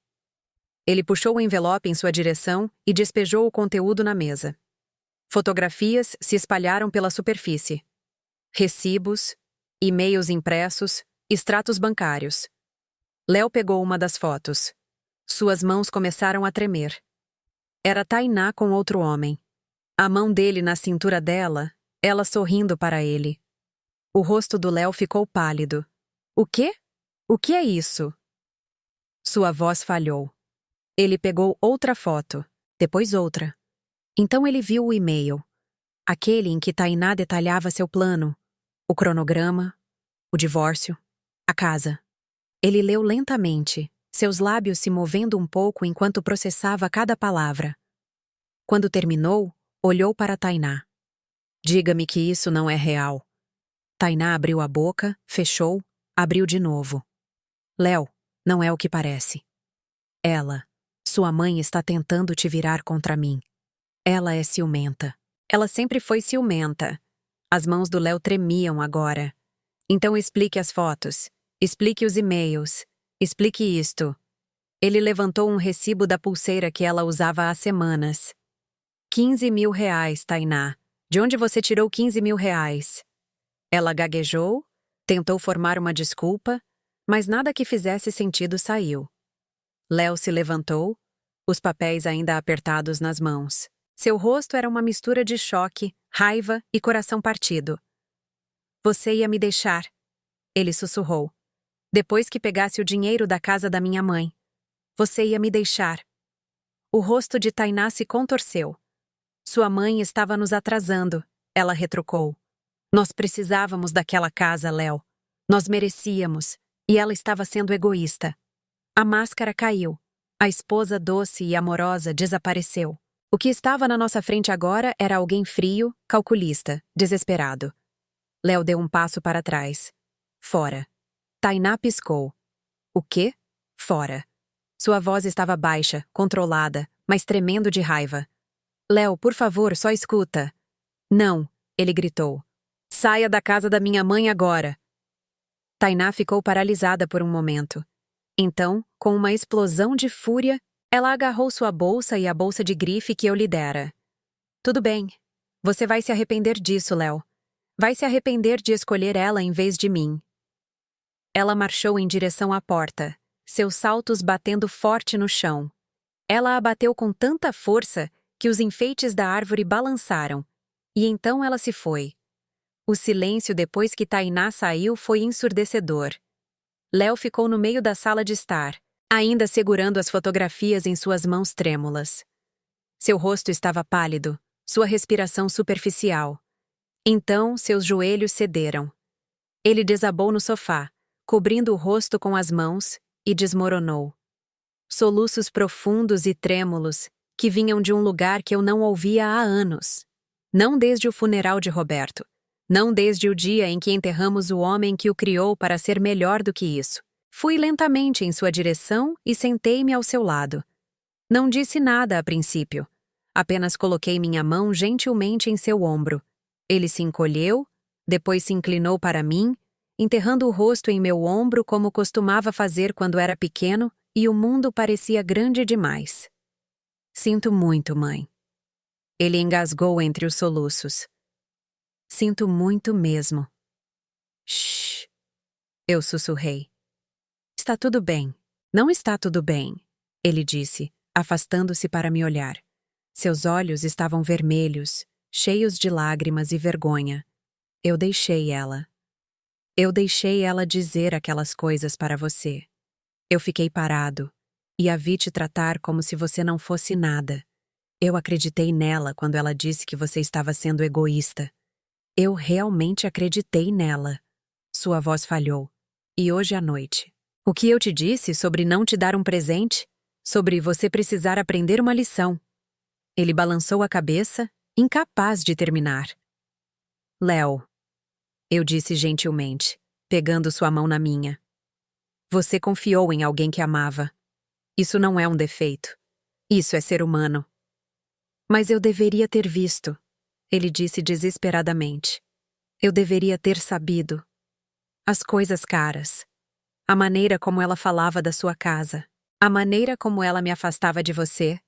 Ele puxou o envelope em sua direção e despejou o conteúdo na mesa. Fotografias se espalharam pela superfície. Recibos, e-mails impressos, extratos bancários. Léo pegou uma das fotos. Suas mãos começaram a tremer. Era Tainá com outro homem. A mão dele na cintura dela, ela sorrindo para ele. O rosto do Léo ficou pálido. O quê? O que é isso? Sua voz falhou. Ele pegou outra foto, depois outra. Então ele viu o e-mail. Aquele em que Tainá detalhava seu plano. O cronograma, o divórcio, a casa. Ele leu lentamente, seus lábios se movendo um pouco enquanto processava cada palavra. Quando terminou, olhou para Tainá. Diga-me que isso não é real. Tainá abriu a boca, fechou, abriu de novo. Léo, não é o que parece. Ela, sua mãe está tentando te virar contra mim. Ela é ciumenta. Ela sempre foi ciumenta. As mãos do Léo tremiam agora. Então explique as fotos. Explique os e-mails. Explique isto. Ele levantou um recibo da pulseira que ela usava há semanas. 15 mil reais, Tainá. De onde você tirou 15 mil reais? Ela gaguejou, tentou formar uma desculpa, mas nada que fizesse sentido saiu. Léo se levantou, os papéis ainda apertados nas mãos. Seu rosto era uma mistura de choque, raiva e coração partido. Você ia me deixar, ele sussurrou. Depois que pegasse o dinheiro da casa da minha mãe. Você ia me deixar. O rosto de Tainá se contorceu. Sua mãe estava nos atrasando, ela retrucou. Nós precisávamos daquela casa, Léo. Nós merecíamos, e ela estava sendo egoísta. A máscara caiu. A esposa doce e amorosa desapareceu. O que estava na nossa frente agora era alguém frio, calculista, desesperado. Léo deu um passo para trás. Fora. Tainá piscou. O quê? Fora. Sua voz estava baixa, controlada, mas tremendo de raiva. Léo, por favor, só escuta. Não, ele gritou. Saia da casa da minha mãe agora. Tainá ficou paralisada por um momento. Então, com uma explosão de fúria, ela agarrou sua bolsa e a bolsa de grife que eu lhe dera. Tudo bem. Você vai se arrepender disso, Léo. Vai se arrepender de escolher ela em vez de mim. Ela marchou em direção à porta, seus saltos batendo forte no chão. Ela a bateu com tanta força que os enfeites da árvore balançaram. E então ela se foi. O silêncio depois que Tainá saiu foi ensurdecedor. Léo ficou no meio da sala de estar, ainda segurando as fotografias em suas mãos trêmulas. Seu rosto estava pálido, sua respiração superficial. Então, seus joelhos cederam. Ele desabou no sofá, cobrindo o rosto com as mãos, e desmoronou. Soluços profundos e trêmulos, que vinham de um lugar que eu não ouvia há anos. Não desde o funeral de Roberto. Não desde o dia em que enterramos o homem que o criou para ser melhor do que isso. Fui lentamente em sua direção e sentei-me ao seu lado. Não disse nada a princípio. Apenas coloquei minha mão gentilmente em seu ombro. Ele se encolheu, depois se inclinou para mim, enterrando o rosto em meu ombro como costumava fazer quando era pequeno e o mundo parecia grande demais. Sinto muito, mãe. Ele engasgou entre os soluços. Sinto muito mesmo. Shhh. Eu sussurrei. Está tudo bem. Não está tudo bem, ele disse, afastando-se para me olhar. Seus olhos estavam vermelhos, cheios de lágrimas e vergonha. Eu deixei ela. Eu deixei ela dizer aquelas coisas para você. Eu fiquei parado e a vi te tratar como se você não fosse nada. Eu acreditei nela quando ela disse que você estava sendo egoísta. Eu realmente acreditei nela. Sua voz falhou. E hoje à noite? O que eu te disse sobre não te dar um presente? Sobre você precisar aprender uma lição? Ele balançou a cabeça, incapaz de terminar. Léo, eu disse gentilmente, pegando sua mão na minha. Você confiou em alguém que amava. Isso não é um defeito. Isso é ser humano. Mas eu deveria ter visto, ele disse desesperadamente. Eu deveria ter sabido. As coisas caras. A maneira como ela falava da sua casa. A maneira como ela me afastava de você.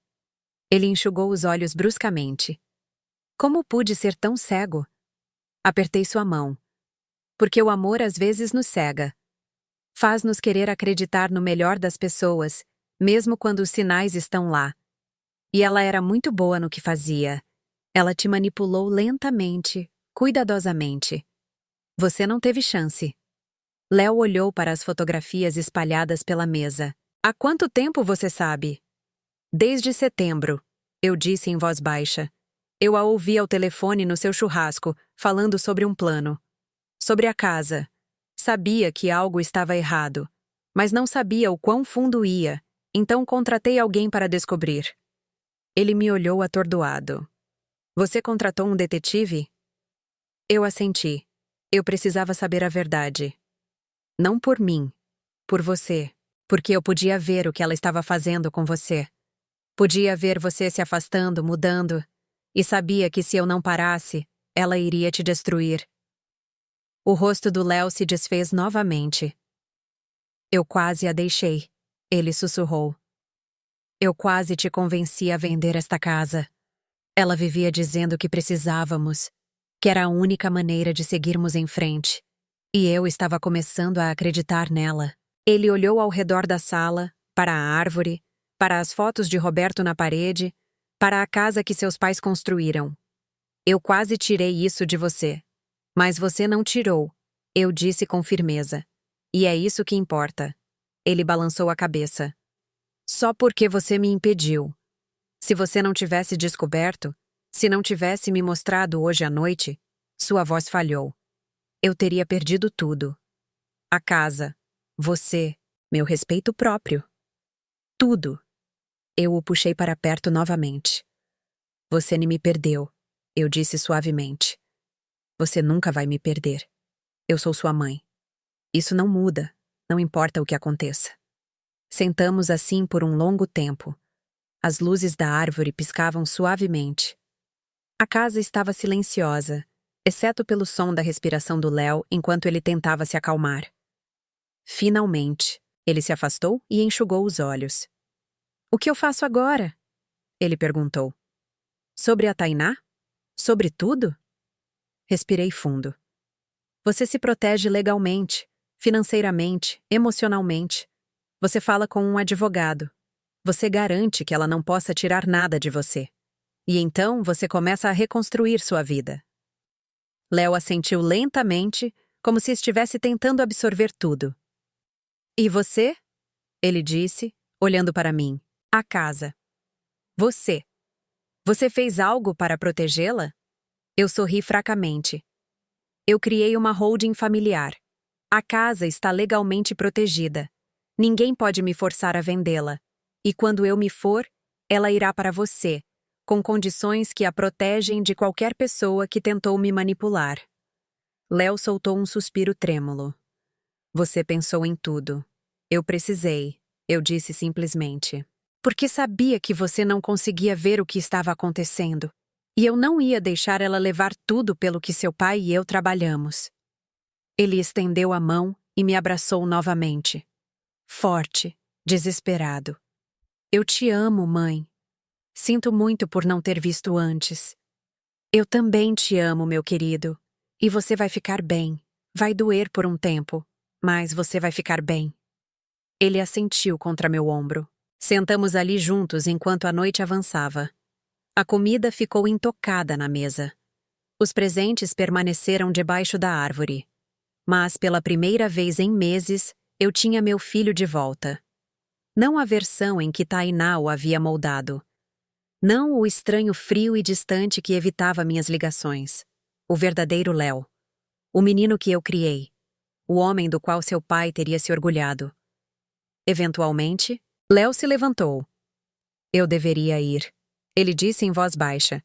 Ele enxugou os olhos bruscamente. Como pude ser tão cego? Apertei sua mão. Porque o amor às vezes nos cega. Faz-nos querer acreditar no melhor das pessoas, mesmo quando os sinais estão lá. E ela era muito boa no que fazia. Ela te manipulou lentamente, cuidadosamente. Você não teve chance. Léo olhou para as fotografias espalhadas pela mesa. Há quanto tempo você sabe? Desde setembro, eu disse em voz baixa. Eu a ouvi ao telefone no seu churrasco, falando sobre um plano. Sobre a casa. Sabia que algo estava errado, mas não sabia o quão fundo ia, então contratei alguém para descobrir. Ele me olhou atordoado. Você contratou um detetive? Eu assenti. Eu precisava saber a verdade. Não por mim, por você, porque eu podia ver o que ela estava fazendo com você. Podia ver você se afastando, mudando, e sabia que se eu não parasse, ela iria te destruir. O rosto do Léo se desfez novamente. Eu quase a deixei, ele sussurrou. Eu quase te convenci a vender esta casa. Ela vivia dizendo que precisávamos, que era a única maneira de seguirmos em frente. E eu estava começando a acreditar nela. Ele olhou ao redor da sala, para a árvore, para as fotos de Roberto na parede, para a casa que seus pais construíram. Eu quase tirei isso de você. Mas você não tirou, eu disse com firmeza. E é isso que importa. Ele balançou a cabeça. Só porque você me impediu. Se você não tivesse descoberto, se não tivesse me mostrado hoje à noite, sua voz falhou. Eu teria perdido tudo. A casa, você, meu respeito próprio. Tudo. Eu o puxei para perto novamente. Você me perdeu, eu disse suavemente. Você nunca vai me perder. Eu sou sua mãe. Isso não muda, não importa o que aconteça. Sentamos assim por um longo tempo. As luzes da árvore piscavam suavemente. A casa estava silenciosa, exceto pelo som da respiração do Léo enquanto ele tentava se acalmar. Finalmente, ele se afastou e enxugou os olhos. O que eu faço agora? Ele perguntou. Sobre a Tainá? Sobre tudo? Respirei fundo. Você se protege legalmente, financeiramente, emocionalmente. Você fala com um advogado. Você garante que ela não possa tirar nada de você. E então você começa a reconstruir sua vida. Léo assentiu lentamente, como se estivesse tentando absorver tudo. E você? Ele disse, olhando para mim. A casa. Você. Você fez algo para protegê-la? Eu sorri fracamente. Eu criei uma holding familiar. A casa está legalmente protegida. Ninguém pode me forçar a vendê-la. E quando eu me for, ela irá para você, com condições que a protegem de qualquer pessoa que tentou me manipular. Léo soltou um suspiro trêmulo. Você pensou em tudo. Eu precisei, eu disse simplesmente. Porque sabia que você não conseguia ver o que estava acontecendo. E eu não ia deixar ela levar tudo pelo que seu pai e eu trabalhamos. Ele estendeu a mão e me abraçou novamente. Forte, desesperado. Eu te amo, mãe. Sinto muito por não ter visto antes. Eu também te amo, meu querido. E você vai ficar bem. Vai doer por um tempo, mas você vai ficar bem. Ele assentiu contra meu ombro. Sentamos ali juntos enquanto a noite avançava. A comida ficou intocada na mesa. Os presentes permaneceram debaixo da árvore. Mas pela primeira vez em meses, eu tinha meu filho de volta. Não a versão em que Tainá o havia moldado. Não o estranho frio e distante que evitava minhas ligações. O verdadeiro Léo. O menino que eu criei. O homem do qual seu pai teria se orgulhado. Eventualmente, Léo se levantou. Eu deveria ir. Ele disse em voz baixa.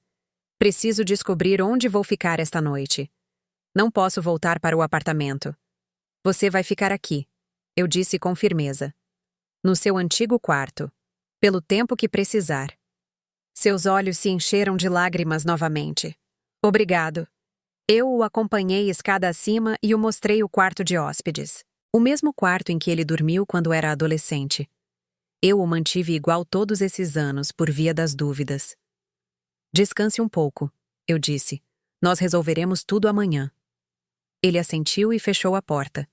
Preciso descobrir onde vou ficar esta noite. Não posso voltar para o apartamento. Você vai ficar aqui, eu disse com firmeza. No seu antigo quarto. Pelo tempo que precisar. Seus olhos se encheram de lágrimas novamente. Obrigado. Eu o acompanhei escada acima e o mostrei o quarto de hóspedes. O mesmo quarto em que ele dormiu quando era adolescente. Eu o mantive igual todos esses anos por via das dúvidas. Descanse um pouco, eu disse. Nós resolveremos tudo amanhã. Ele assentiu e fechou a porta.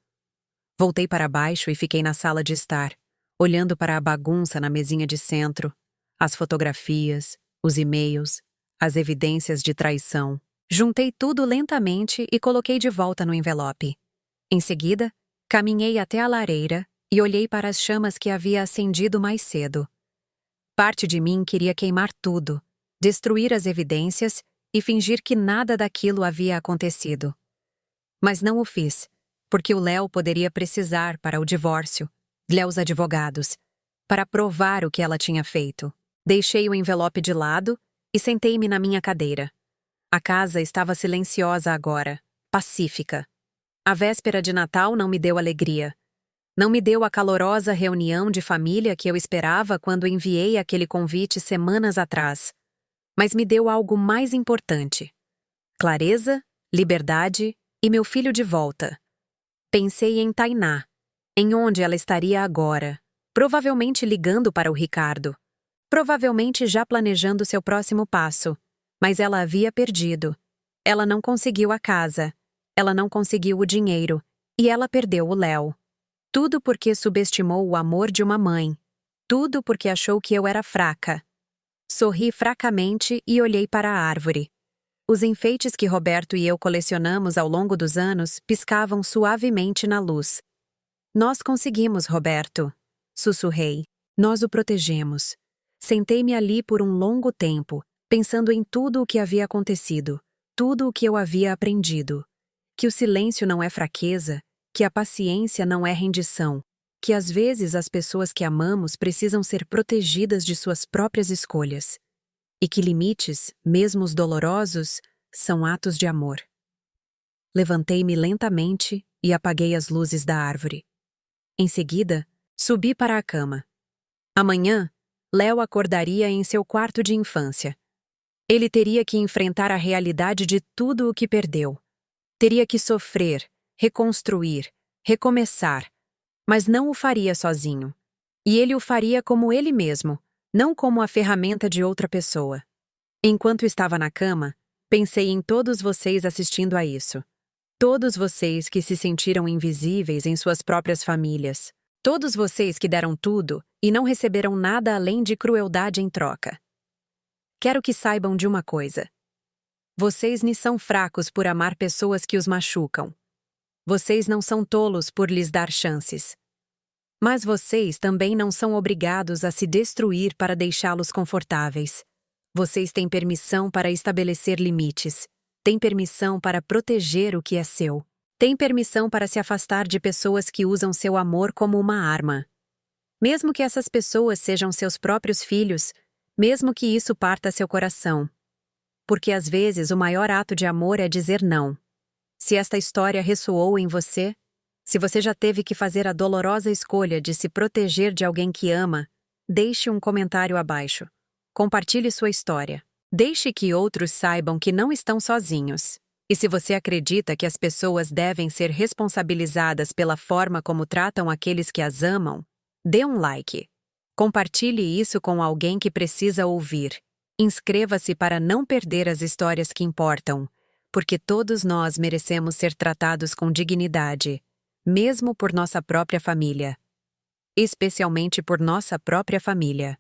Voltei para baixo e fiquei na sala de estar, olhando para a bagunça na mesinha de centro, as fotografias, os e-mails, as evidências de traição. Juntei tudo lentamente e coloquei de volta no envelope. Em seguida, caminhei até a lareira e olhei para as chamas que havia acendido mais cedo. Parte de mim queria queimar tudo, destruir as evidências e fingir que nada daquilo havia acontecido. Mas não o fiz, porque o Léo poderia precisar para o divórcio, Léos advogados, para provar o que ela tinha feito. Deixei o envelope de lado e sentei-me na minha cadeira. A casa estava silenciosa agora, pacífica. A véspera de Natal não me deu alegria. Não me deu a calorosa reunião de família que eu esperava quando enviei aquele convite semanas atrás. Mas me deu algo mais importante. Clareza, liberdade e meu filho de volta. Pensei em Tainá, em onde ela estaria agora, provavelmente ligando para o Ricardo. Provavelmente já planejando seu próximo passo. Mas ela havia perdido. Ela não conseguiu a casa. Ela não conseguiu o dinheiro. E ela perdeu o Léo. Tudo porque subestimou o amor de uma mãe. Tudo porque achou que eu era fraca. Sorri fracamente e olhei para a árvore. Os enfeites que Roberto e eu colecionamos ao longo dos anos piscavam suavemente na luz. Nós conseguimos, Roberto. Sussurrei. Nós o protegemos. Sentei-me ali por um longo tempo, pensando em tudo o que havia acontecido, tudo o que eu havia aprendido. Que o silêncio não é fraqueza, que a paciência não é rendição, que às vezes as pessoas que amamos precisam ser protegidas de suas próprias escolhas. E que limites, mesmo os dolorosos, são atos de amor. Levantei-me lentamente e apaguei as luzes da árvore. Em seguida, subi para a cama. Amanhã, Léo acordaria em seu quarto de infância. Ele teria que enfrentar a realidade de tudo o que perdeu. Teria que sofrer, reconstruir, recomeçar. Mas não o faria sozinho. E ele o faria como ele mesmo, não como a ferramenta de outra pessoa. Enquanto estava na cama, pensei em todos vocês assistindo a isso. Todos vocês que se sentiram invisíveis em suas próprias famílias. Todos vocês que deram tudo e não receberam nada além de crueldade em troca. Quero que saibam de uma coisa. Vocês não são fracos por amar pessoas que os machucam. Vocês não são tolos por lhes dar chances. Mas vocês também não são obrigados a se destruir para deixá-los confortáveis. Vocês têm permissão para estabelecer limites. Têm permissão para proteger o que é seu. Têm permissão para se afastar de pessoas que usam seu amor como uma arma. Mesmo que essas pessoas sejam seus próprios filhos, mesmo que isso parta seu coração. Porque às vezes o maior ato de amor é dizer não. Se esta história ressoou em você, se você já teve que fazer a dolorosa escolha de se proteger de alguém que ama, deixe um comentário abaixo. Compartilhe sua história. Deixe que outros saibam que não estão sozinhos. E se você acredita que as pessoas devem ser responsabilizadas pela forma como tratam aqueles que as amam, dê um like. Compartilhe isso com alguém que precisa ouvir. Inscreva-se para não perder as histórias que importam, porque todos nós merecemos ser tratados com dignidade, mesmo por nossa própria família. Especialmente por nossa própria família.